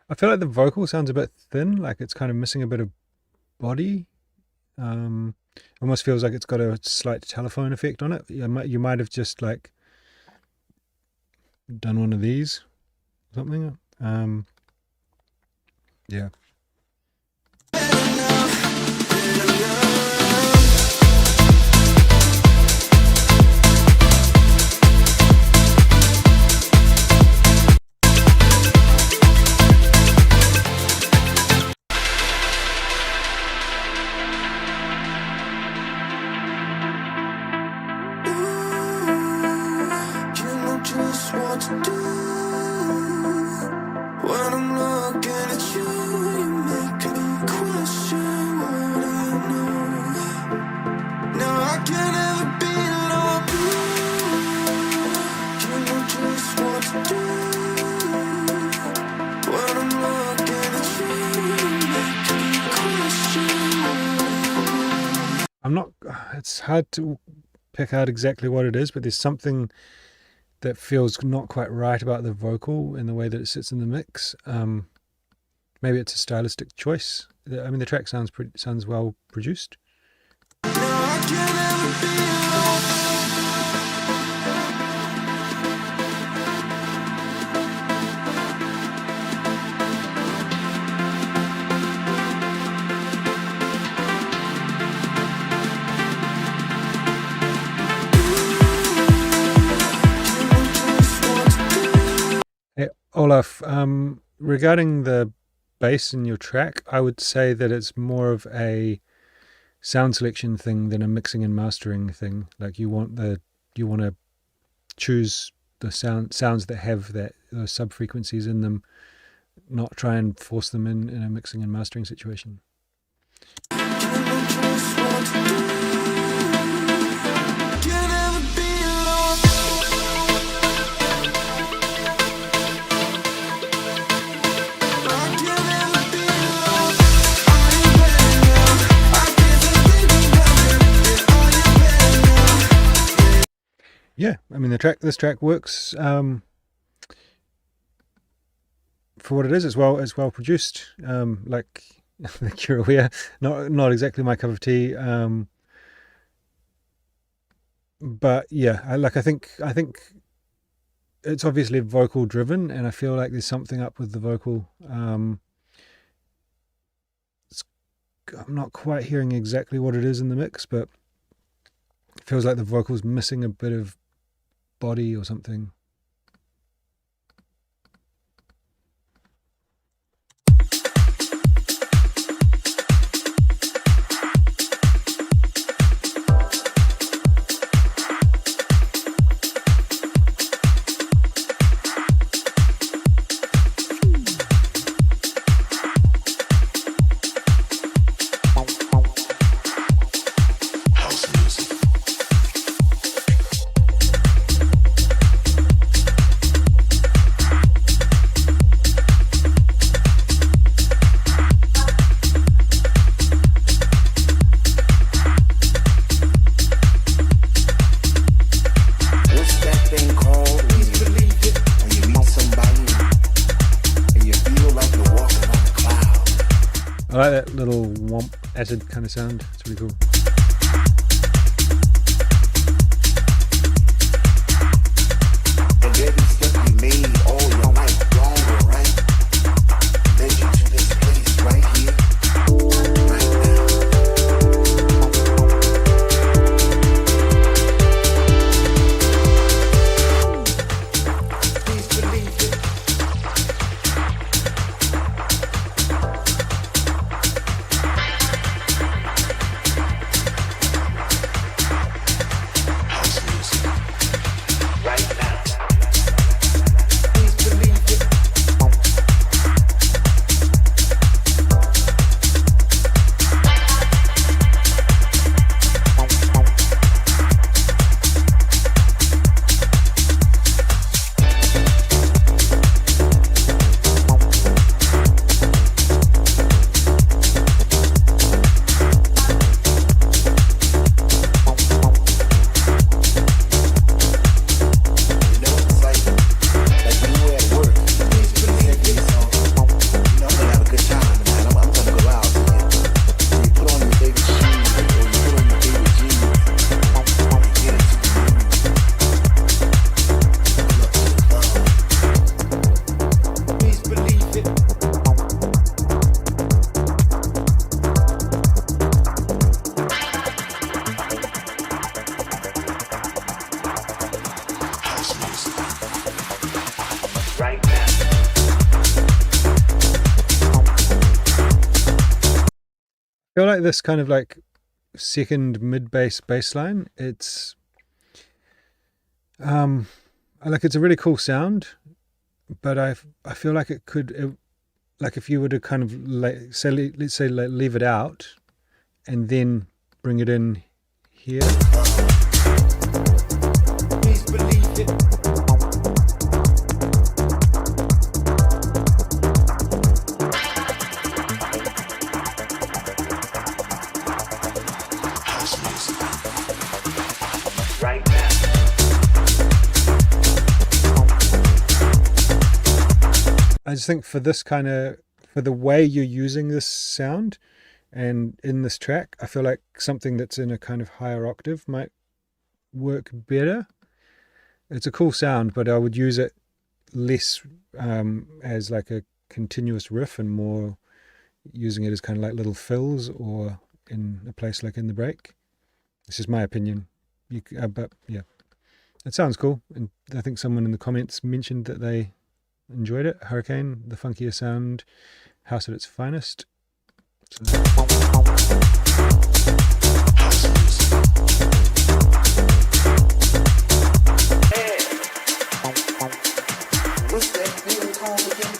I feel like the vocal sounds a bit thin, like it's kind of missing a bit of body. Almost feels like it's got a slight telephone effect on it. You might have just like done one of these or something. Yeah. When I'm looking at you, you make me question. it's hard to pick out exactly what it is, but there's something that feels not quite right about the vocal and the way that it sits in the mix. Maybe it's a stylistic choice. I mean, the track sounds well produced. Hey, Olaf, regarding the bass in your track, I would say that it's more of a sound selection thing than a mixing and mastering thing. Like you want to choose the sounds that have those sub frequencies in them, not try and force them in a mixing and mastering situation. Yeah, I mean this track works for what it is. It's well produced. Like you're aware, not exactly my cup of tea. But yeah, I think it's obviously vocal driven, and I feel like there's something up with the vocal. I'm not quite hearing exactly what it is in the mix, but it feels like the vocal's missing a bit of body or something. I like that little womp acid kind of sound. It's really cool. I feel like this kind of like second mid-bass bass line, it's it's a really cool sound, but I feel like it could, like if you were to kind of let's say leave it out and then bring it in here. Please believe it. just think for this kind of, for the way you're using this sound and in this track, I feel like something that's in a kind of higher octave might work better. It's a cool sound, but I would use it less as like a continuous riff and more using it as kind of like little fills or in a place like in the break. This is my opinion. But yeah, it sounds cool. And I think someone in the comments mentioned that they enjoyed it. Hurricane, the funkier sound, house at its finest. So. What's that feeling called again?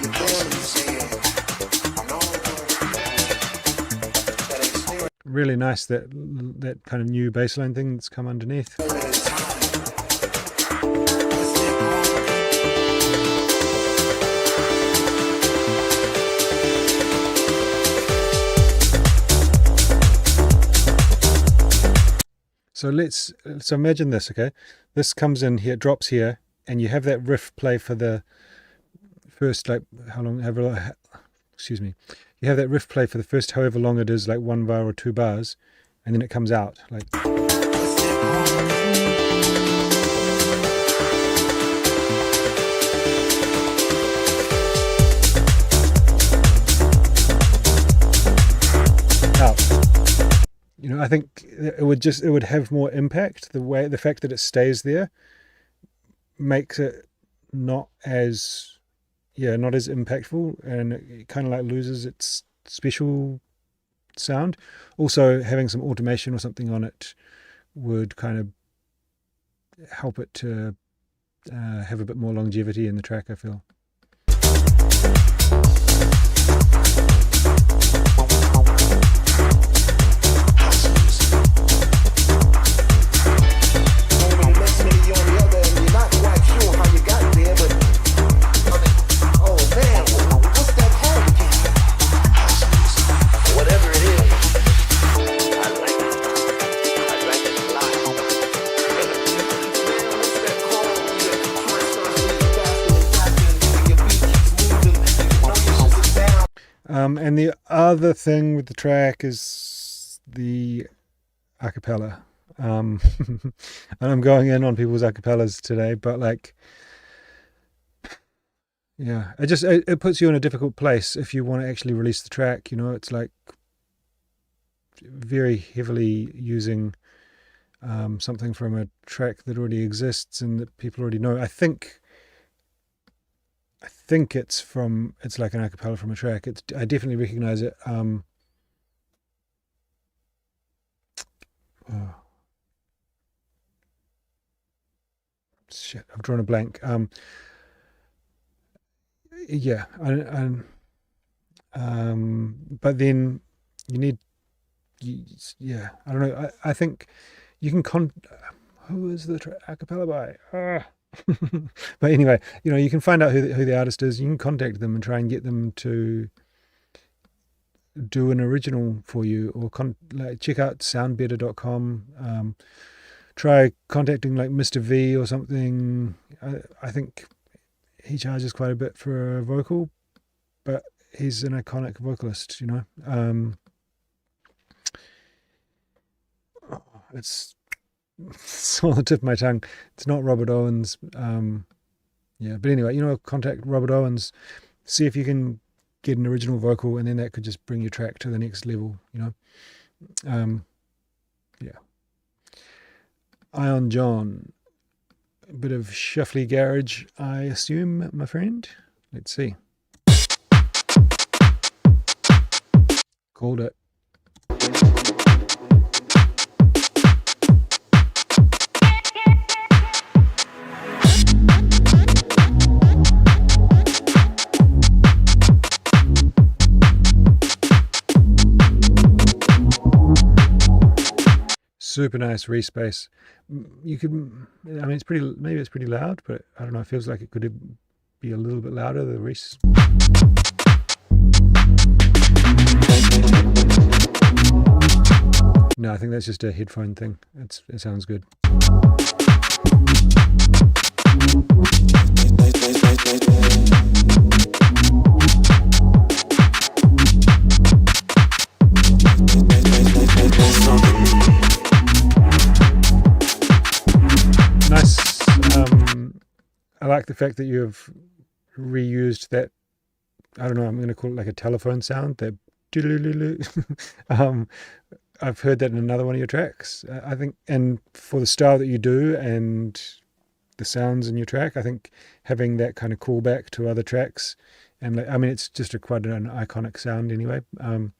Your belly said, no. That experience. Really nice that kind of new bass line thing that's come underneath. So imagine this, okay? This comes in here, drops here, and you have that riff play for the first, like, excuse me. You have that riff play for the first however long it is, like 1 bar or 2 bars, and then it comes out, like. You know, I think it would have more impact. The fact that it stays there makes it not as impactful, and it kind of like loses its special sound. Also, having some automation or something on it would kind of help it to have a bit more longevity in the track, I feel. And the other thing with the track is the acapella. And I'm going in on people's acapellas today, but like, yeah, it puts you in a difficult place if you want to actually release the track. You know, it's like very heavily using something from a track that already exists and that people already know. I think it's like an acapella from a track. I definitely recognize it. Shit, I've drawn a blank. Yeah, but then you need, yeah, I don't know. I think you can who is the acapella by? But anyway, you know, you can find out who the artist is. You can contact them and try and get them to do an original for you, or check out soundbetter.com. Try contacting like Mr. V or something. I think he charges quite a bit for a vocal, but he's an iconic vocalist, you know. It's on the tip of my tongue. It's not Robert Owens. Yeah, but anyway, you know, contact Robert Owens, see if you can get an original vocal, and then that could just bring your track to the next level, you know. Yeah. Ion John, a bit of shuffly garage, I assume, my friend. Let's see. Called it. Super nice respace. You could, I mean, maybe it's pretty loud, but I don't know, it feels like it could be a little bit louder, the res. No, I think that's just a headphone thing. It sounds good. like the fact that you've reused that. I don't know. I'm going to call it like a telephone sound. That I've heard that in another one of your tracks. I think, and for the style that you do and the sounds in your track, I think having that kind of callback to other tracks, and like, I mean, it's just quite an iconic sound anyway. I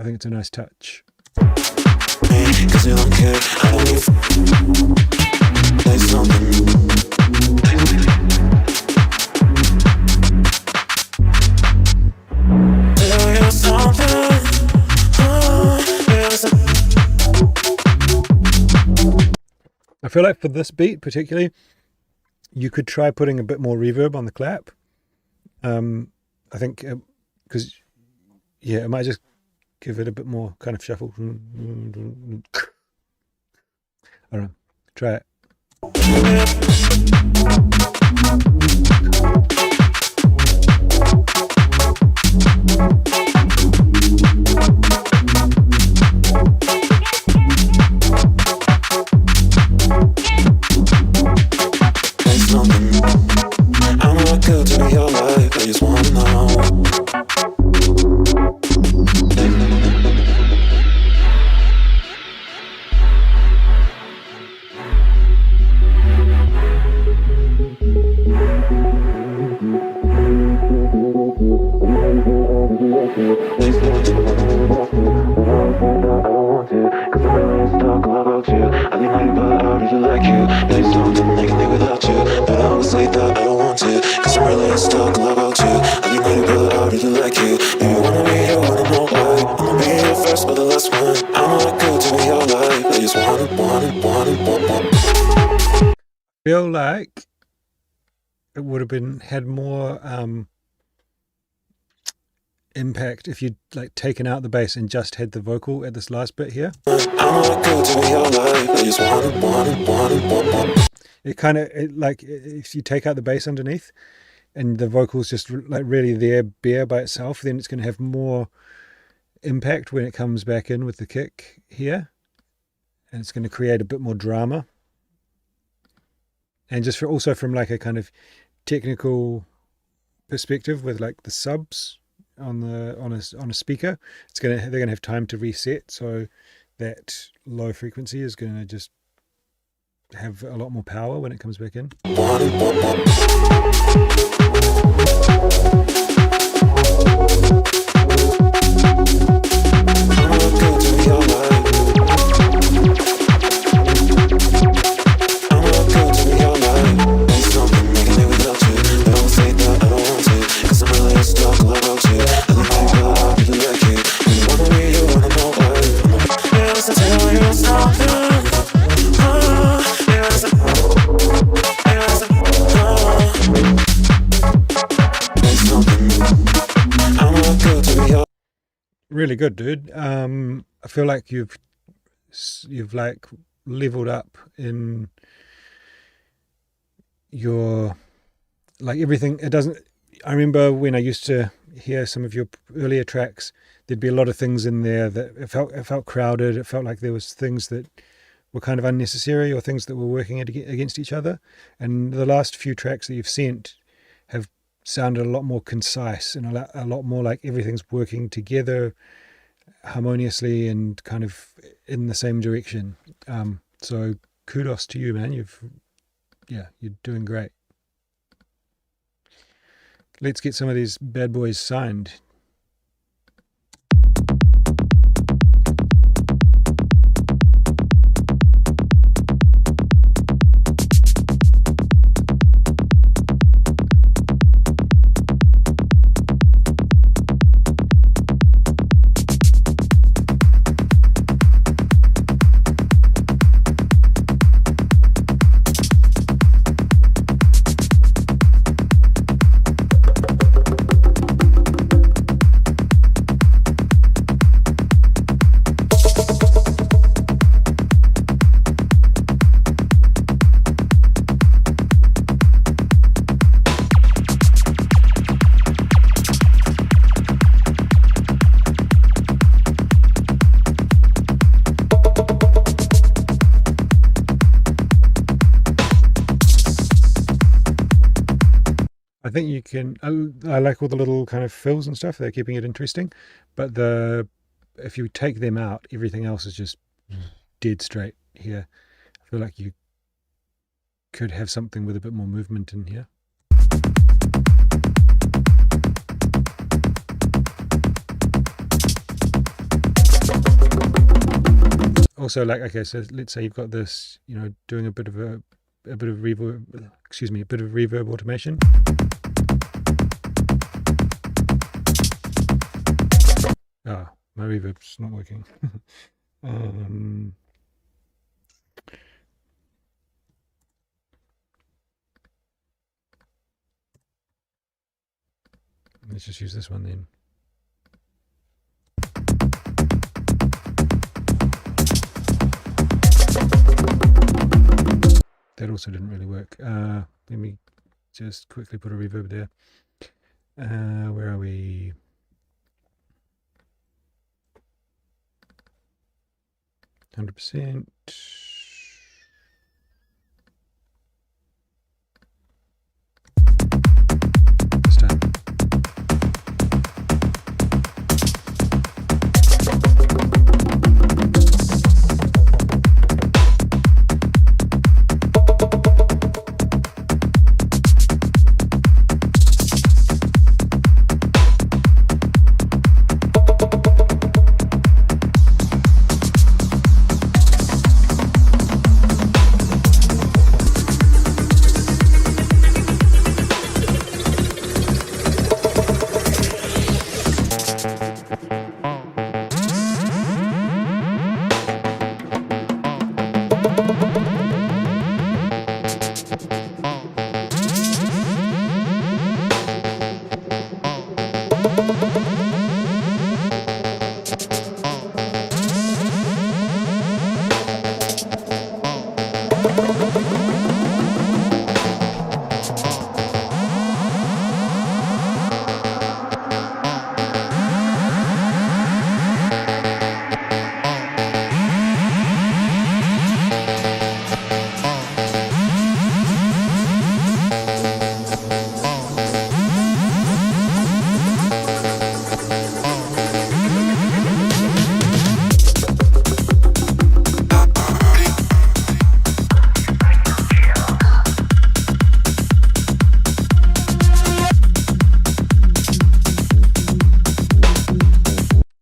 think it's a nice touch. Cause you don't care, I don't need play something. Tell you something. I feel like for this beat particularly, you could try putting a bit more reverb on the clap. I think because it might just give it a bit more kind of shuffle. I don't know. Try it. I'm not good to be your life, I just wanna know. Cause I'm really stuck about you. I think I really like you. There's something I can do without you. But I always say that I don't want to. Cause I'm really stuck about you. I think I really like you. Maybe you wanna be your one and no why. I'ma be your first but the last one. I'm not good to be your life. I just want it. Feel like it would have had more impact if you'd like taken out the bass and just had the vocal at this last bit here. I'm not good to be your life. I just want it. It kind of like if you take out the bass underneath and the vocal's just like really there bare by itself, then it's going to have more impact when it comes back in with the kick here, and it's going to create a bit more drama. And just also from like a kind of technical perspective with like the subs on a speaker, they're gonna have time to reset, so that low frequency is gonna just have a lot more power when it comes back in. Really good, dude. I feel like you've like leveled up in your like everything. It doesn't. I remember when I used to hear some of your earlier tracks, there'd be a lot of things in there that it felt crowded. It felt like there was things that were kind of unnecessary or things that were working against each other. And the last few tracks that you've sent have sounded a lot more concise and a lot more like everything's working together harmoniously and kind of in the same direction. So kudos to you, man. You're doing great. Let's get some of these bad boys signed. I think you can. I like all the little kind of fills and stuff. They're keeping it interesting, but if you take them out, everything else is just dead straight here. I feel like you could have something with a bit more movement in here. Also, like, okay, so let's say you've got this, doing a bit of reverb, a bit of reverb automation. Ah, my reverb's not working. Let's just use this one then. That also didn't really work. Let me just quickly put a reverb there. Where are we? %. This time.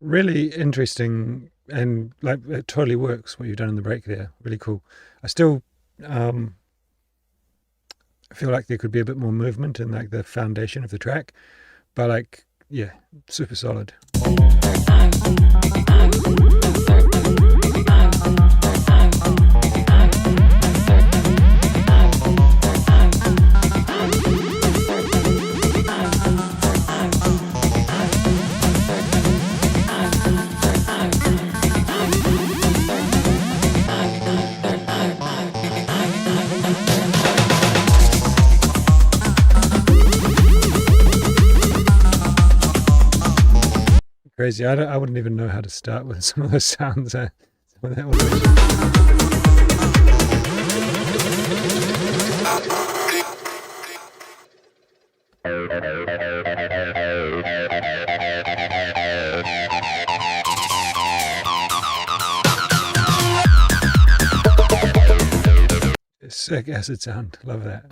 Really interesting, and like it totally works what you've done in the break there. Really cool. I still feel like there could be a bit more movement in like the foundation of the track, but like, yeah, super solid. Crazy. I wouldn't even know how to start with some of those sounds. Some of that automation. Sick acid sound. Love that.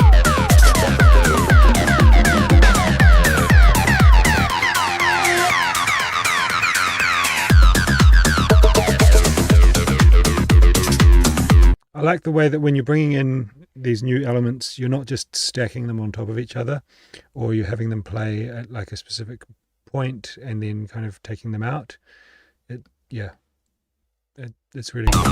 I like the way that when you're bringing in these new elements, you're not just stacking them on top of each other, or you're having them play at like a specific point and then kind of taking them out. It's really good.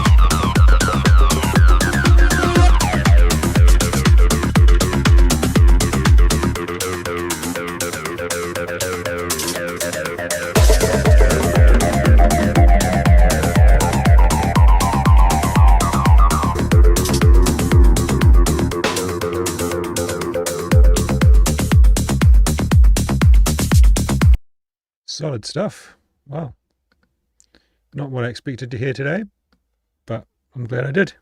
Solid stuff. Wow. Not what I expected to hear today, but I'm glad I did.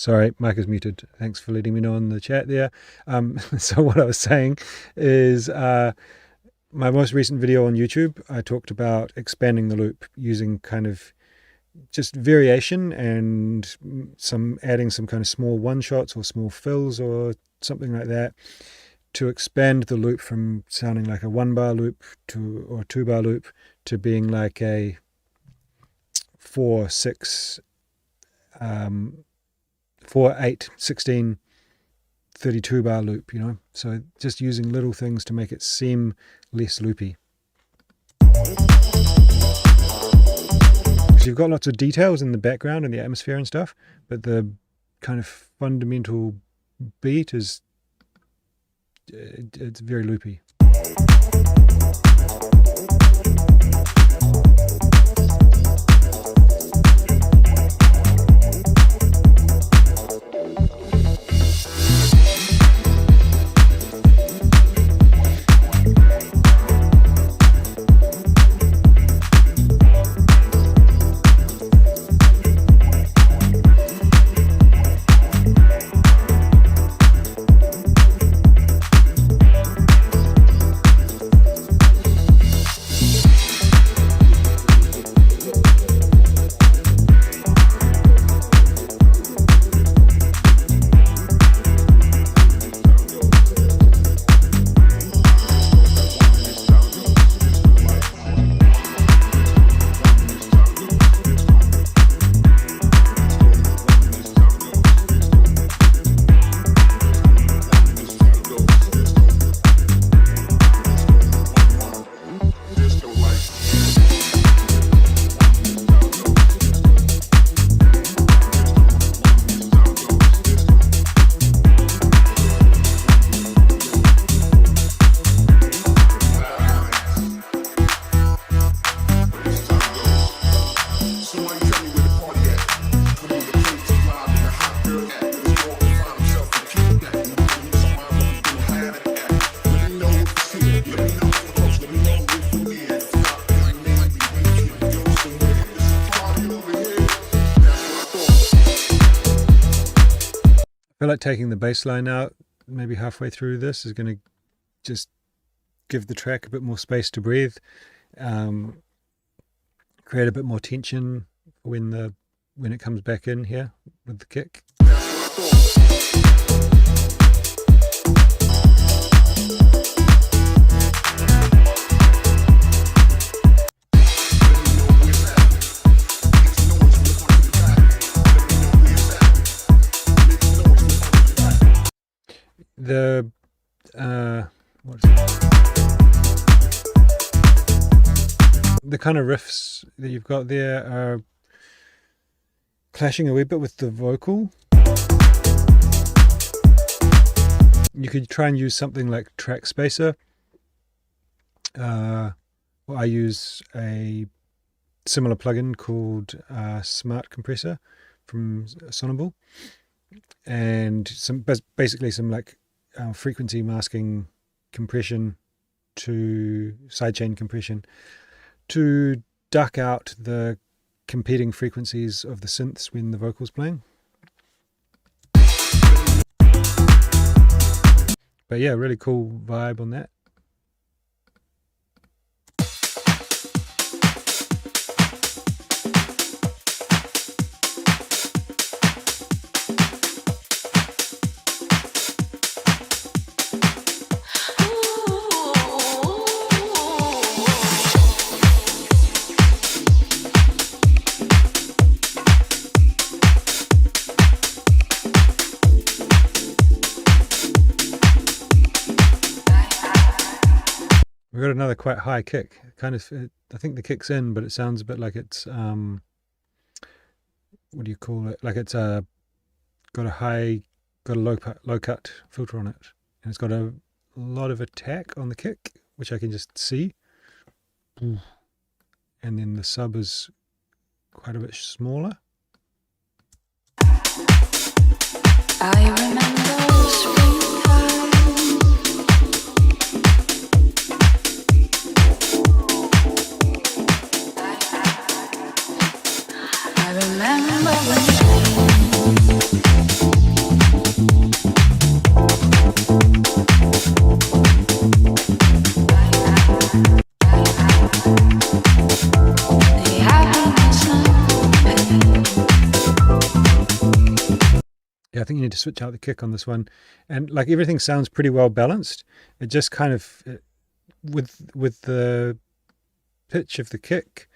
Sorry, mic is muted. Thanks for letting me know in the chat there. So what I was saying is my most recent video on YouTube, I talked about expanding the loop using kind of just variation and adding some kind of small one-shots or small fills or something like that to expand the loop from sounding like a 1-bar loop or a 2-bar loop to being like a 4, 6, 4, 8, 16, 32-bar loop, you know. So just using little things to make it seem less loopy. So you've got lots of details in the background and the atmosphere and stuff, but the kind of fundamental beat is it's very loopy. I feel like taking the bass line out maybe halfway through this is going to just give the track a bit more space to breathe, create a bit more tension when it comes back in here with the kick. The kind of riffs that you've got there are clashing a wee bit with the vocal. You could try and use something like Track Spacer. Well, I use a similar plugin called Smart Compressor from Sonable, and basically some like frequency masking compression to sidechain compression to duck out the competing frequencies of the synths when the vocal's playing. But yeah, really cool vibe on that. We've got another quite high kick. Kind of, I think the kick's in, but it sounds a bit like it's what do you call it? Like it's got a low cut filter on it, and it's got a lot of attack on the kick, which I can just see. And then the sub is quite a bit smaller. I remember springtime. I remember when I think you need to switch out the kick on this one. And like everything sounds pretty well balanced. It just kind of, with the pitch of the kick,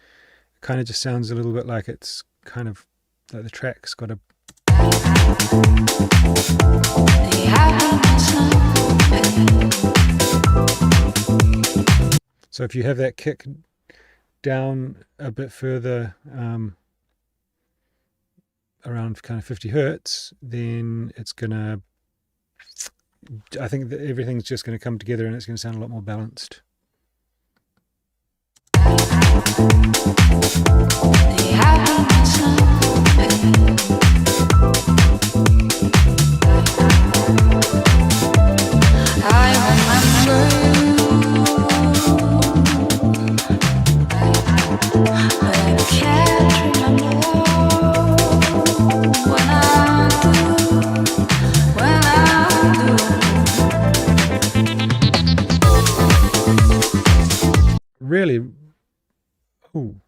it kind of just sounds a little bit like it's kind of like the track's got a... So if you have that kick down a bit further, around kind of 50 hertz, then it's gonna, I think that everything's just going to come together and it's going to sound a lot more balanced. Really, ooh,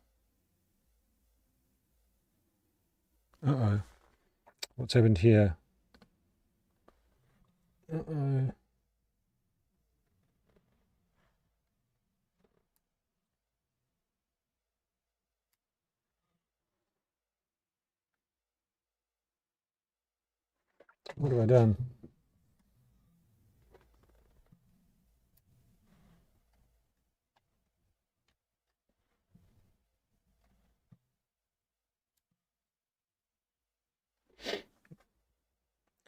uh-oh, what's happened here? Uh-oh. What have I done?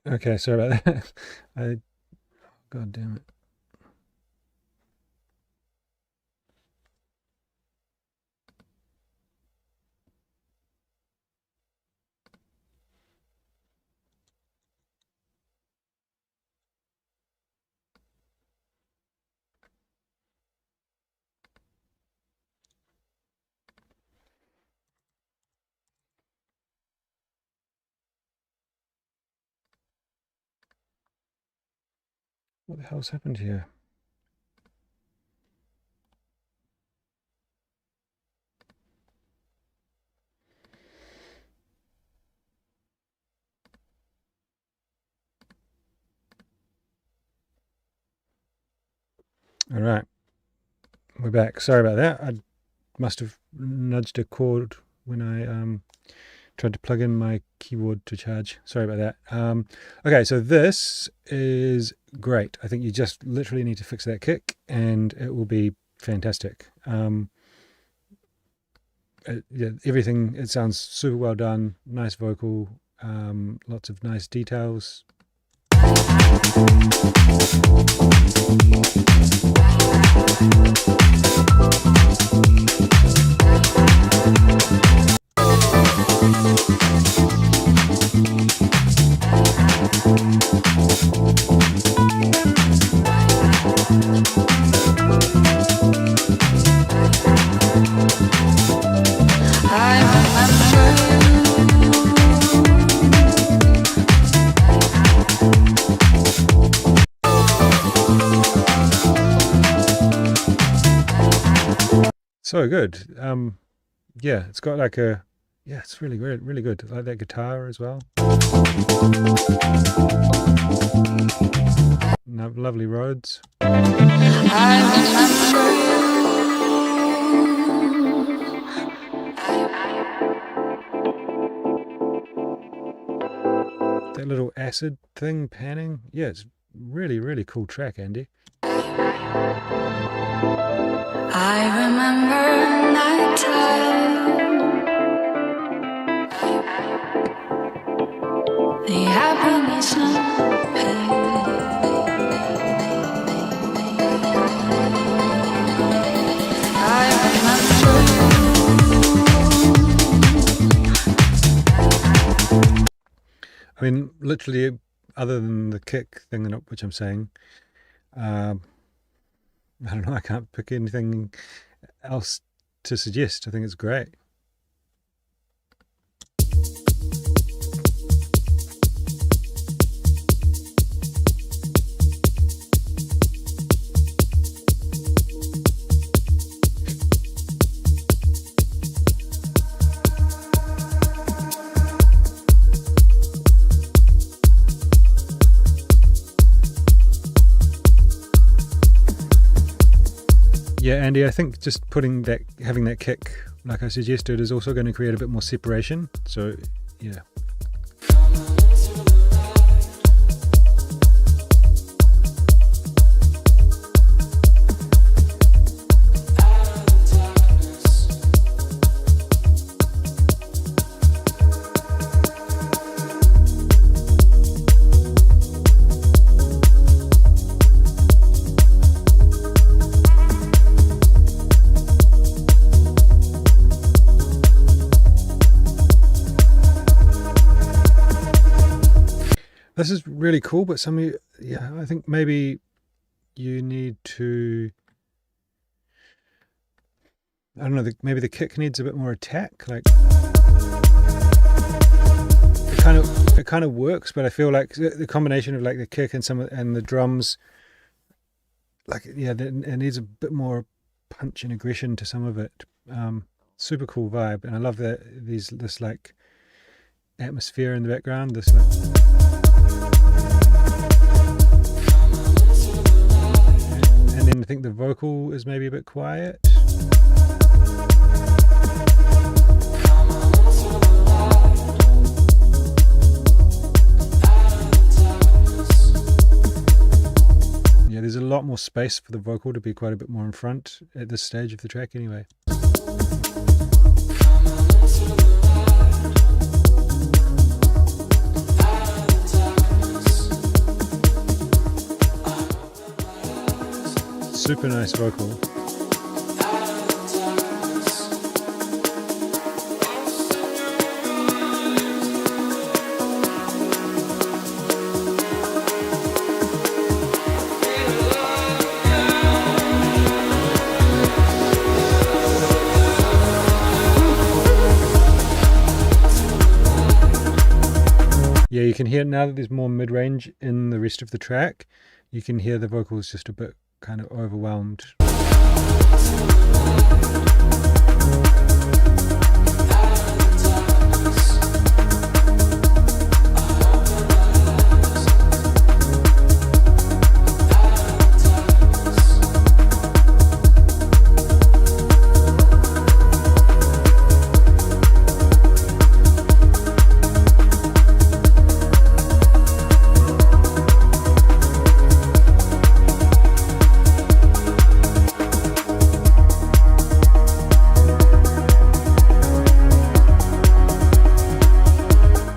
Okay, sorry about that. God damn it. What the hell's happened here? All right, we're back. Sorry about that. I must have nudged a cord when I tried to plug in my keyboard to charge. Sorry about that. Okay, so this is great. I think you just literally need to fix that kick and it will be fantastic. Yeah, everything, it sounds super well done, nice vocal, lots of nice details. So good. Yeah, it's got like a, yeah, it's really good, really good. I like that guitar as well. Lovely Rhodes. That little acid thing panning. Yeah, it's really, really cool track, Andy. I remember nighttime, the happiness and pain. I remember. I mean, literally, other than the kick thing, which I'm saying, I don't know, I can't pick anything else to suggest. I think it's great. Yeah, Andy, I think just having that kick, like I suggested, is also going to create a bit more separation. So, yeah. This is really cool, but some of you, yeah, I think maybe you need to, I don't know, maybe the kick needs a bit more attack. Like it kind of works, but I feel like the combination of like the kick and and the drums, like, yeah, it needs a bit more punch and aggression to some of it. Super cool vibe, and I love this like atmosphere in the background. This like. And then I think the vocal is maybe a bit quiet. Yeah, there's a lot more space for the vocal to be quite a bit more in front at this stage of the track anyway. Super nice vocal. Yeah, you can hear now that there's more mid-range in the rest of the track. You can hear the vocals just a bit kind of overwhelmed.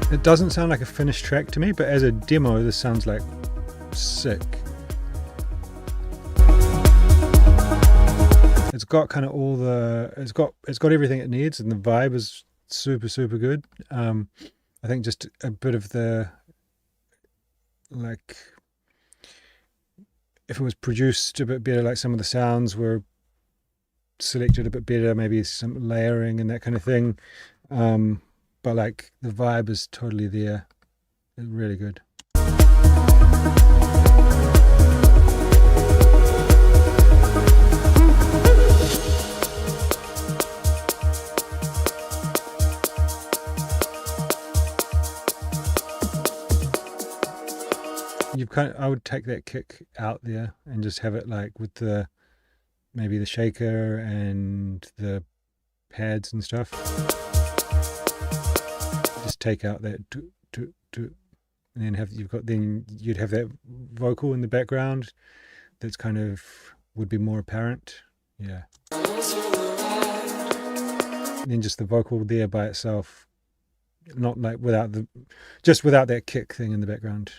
It doesn't sound like a finished track to me, but as a demo, this sounds like sick. It's got kind of all the, it's got everything it needs, and the vibe is super, super good. I think just a bit of the, like, if it was produced a bit better, like some of the sounds were selected a bit better, maybe some layering and that kind of thing. But like the vibe is totally there. It's really good. I would take that kick out there and just have it like with maybe the shaker and the pads and stuff. Just take out that and then you'd have that vocal in the background that's kind of would be more apparent. Yeah. And then just the vocal there by itself, not like without that kick thing in the background.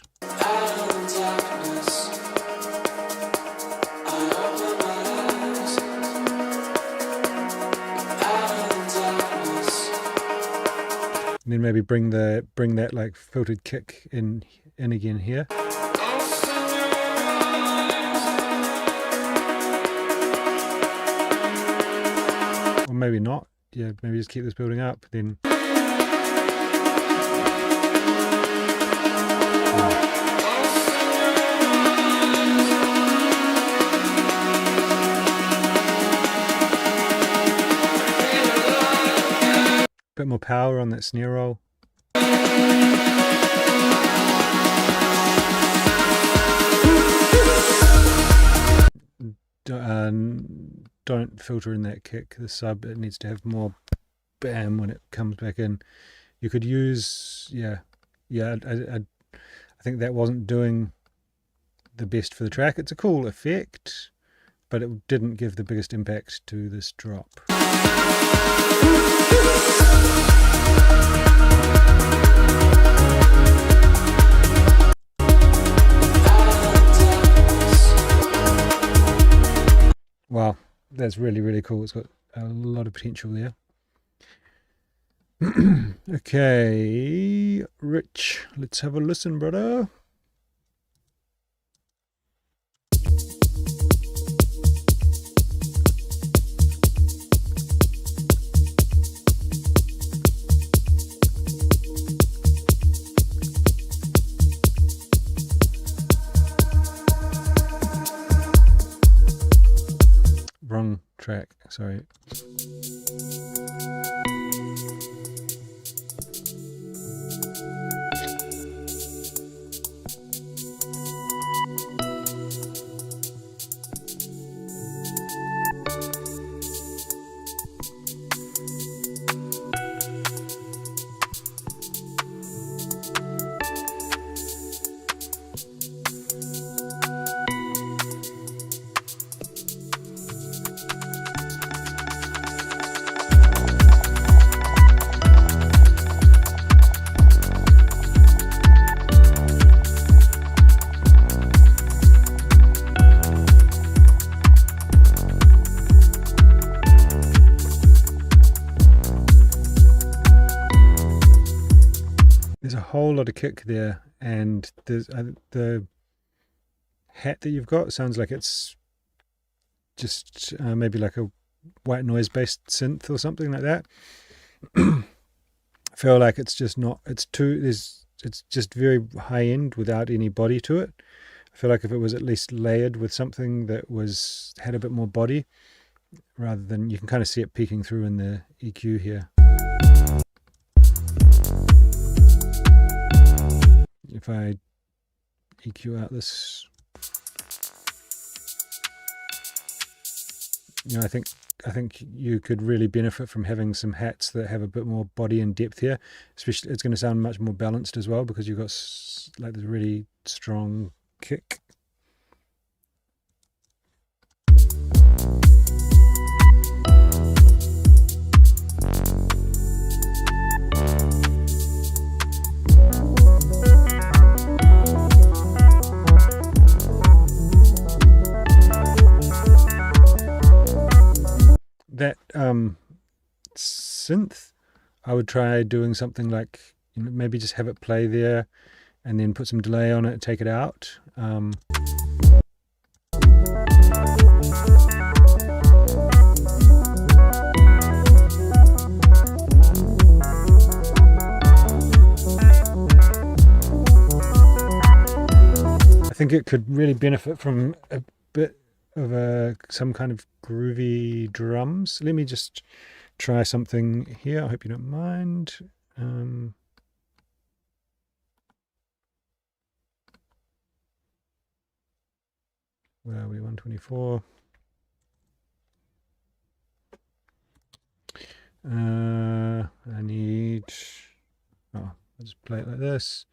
And then maybe bring that like filtered kick in again here. Or maybe not. Yeah, maybe just keep this building up. Then bit more power on that snare roll. don't filter in that kick. The sub, it needs to have more bam when it comes back in. You could use, I think that wasn't doing the best for the track. It's a cool effect, but it didn't give the biggest impact to this drop. Wow, that's really, really cool. It's got a lot of potential there. Okay, Rich, let's have a listen, brother. Wrong track, sorry. There's a whole lot of kick there, and there's the hat that you've got sounds like it's just maybe like a white noise based synth or something like that. I feel like it's just not, it's just very high end without any body to it. I feel like if it was at least layered with something that had a bit more body, rather than, you can kind of see it peeking through in the EQ here. If I EQ out this, I think you could really benefit from having some hats that have a bit more body and depth here. Especially, it's going to sound much more balanced as well, because you've got like this really strong kick. That synth, I would try doing something like, maybe just have it play there and then put some delay on it, take it out. I think it could really benefit from a bit of some kind of groovy drums. Let me just try something here. I hope you don't mind. Where are we? 124. I need. I'll just play it like this.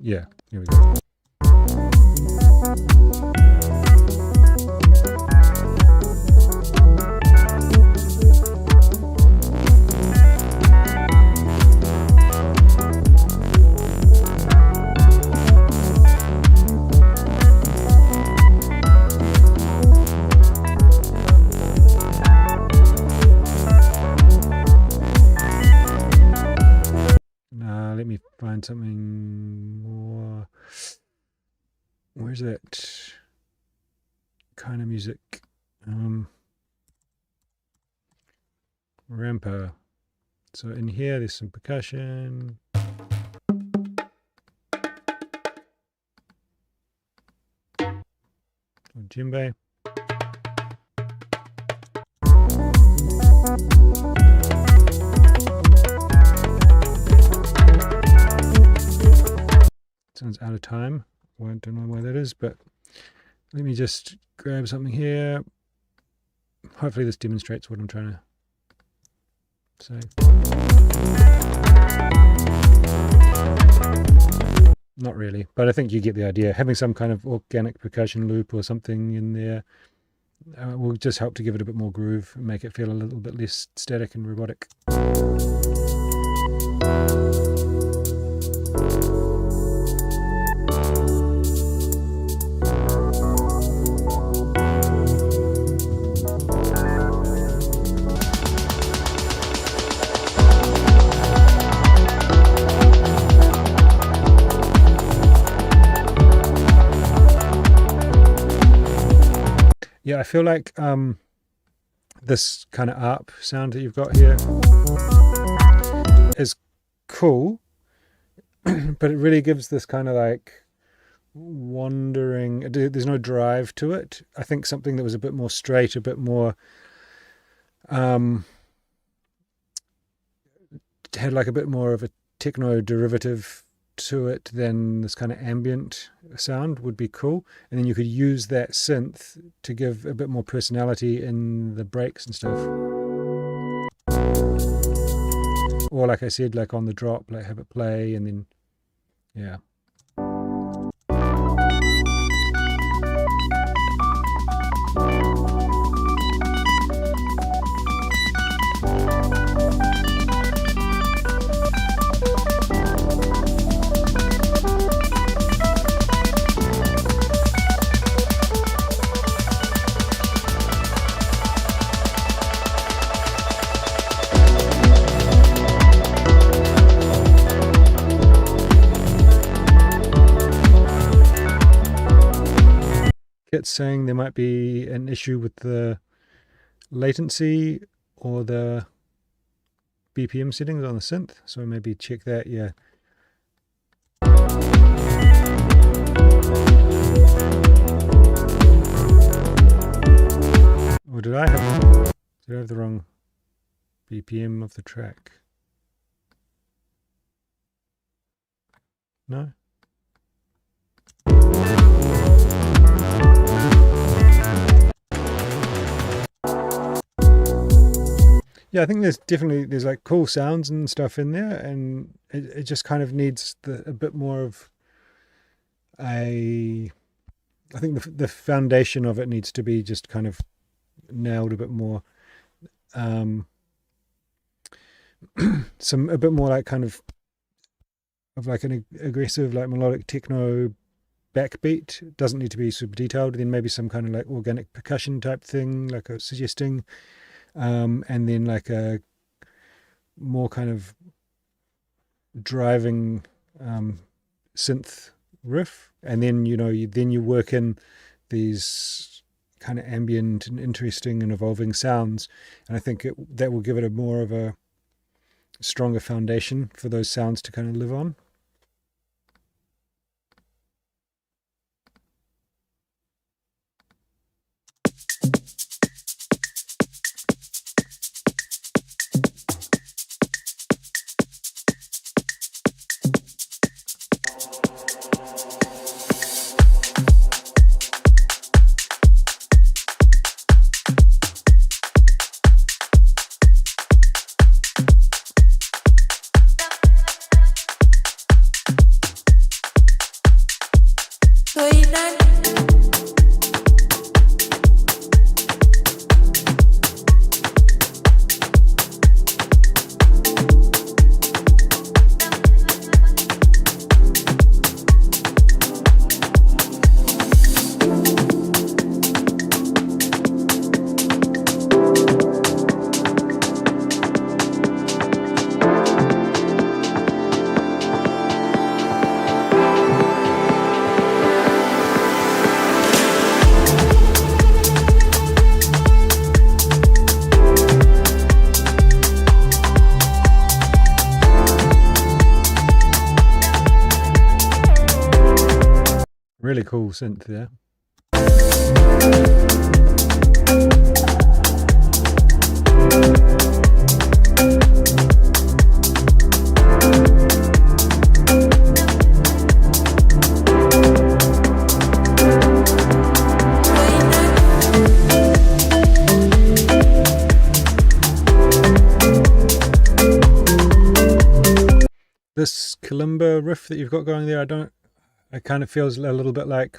Yeah, here we go. Let me find something more. is that kind of music? Rampa. So in here, there's some percussion. Or djembe. Sounds out of time. I don't know why that is, but let me just grab something here. Hopefully this demonstrates what I'm trying to say. Not really, but I think you get the idea. Having some kind of organic percussion loop or something in there will just help to give it a bit more groove and make it feel a little bit less static and robotic. Yeah, I feel like this kind of ARP sound that you've got here is cool, but it really gives this kind of like wandering, there's no drive to it. I think something that was a bit more straight, a bit more had like a bit more of a techno derivative to it than this kind of ambient sound would be cool. And then you could use that synth to give a bit more personality in the breaks and stuff. Or like I said, like on the drop, like have it play and then, yeah. It's saying there might be an issue with the latency or the BPM settings on the synth, so maybe check that. Yeah. Or did I have the wrong BPM of the track? No? Yeah, I think there's like cool sounds and stuff in there, and it just kind of needs a bit more of I think the foundation of it needs to be just kind of nailed a bit more. A bit more like kind of like an aggressive, like melodic techno backbeat. It doesn't need to be super detailed. Then maybe some kind of like organic percussion type thing, like I was suggesting. And then like a more kind of driving synth riff, and then you work in these kind of ambient and interesting and evolving sounds, and I think that will give it a more of a stronger foundation for those sounds to kind of live on. really cool synth there. This kalimba riff that you've got going there, it kind of feels a little bit like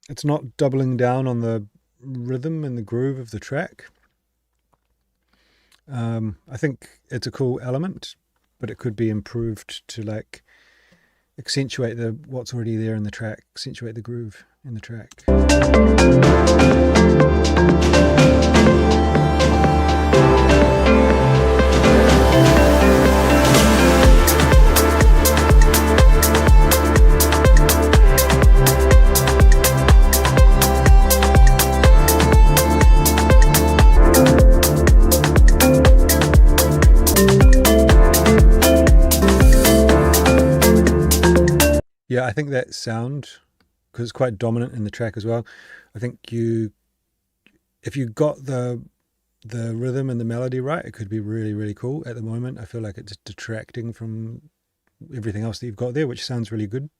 it's not doubling down on the rhythm and the groove of the track. I think it's a cool element, but it could be improved to like accentuate what's already there in the track, accentuate the groove in the track. Yeah, I think that sound, because it's quite dominant in the track as well, I think if you got the rhythm and the melody right, it could be really, really cool. At the moment, I feel like it's detracting from everything else that you've got there, which sounds really good.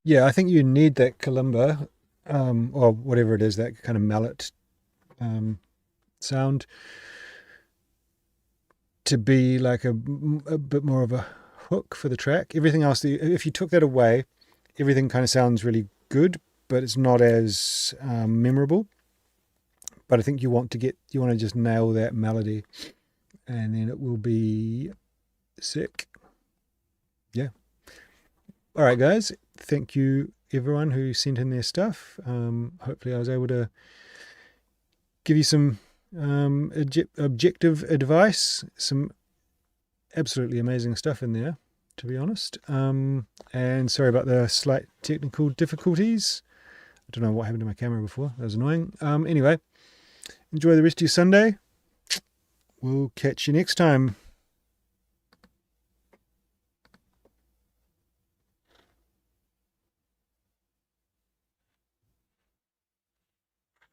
Yeah, I think you need that kalimba, or whatever it is, that kind of mallet sound, to be like a bit more of a hook for the track. Everything else, if you took that away, everything kind of sounds really good, but it's not as memorable. But I think you want to just nail that melody, and then it will be sick. Yeah. All right, guys. Thank you, everyone who sent in their stuff. Hopefully I was able to give you some objective advice. Some absolutely amazing stuff in there, to be honest. And sorry about the slight technical difficulties. I don't know what happened to my camera before. That was annoying. Anyway, enjoy the rest of your Sunday. We'll catch you next time.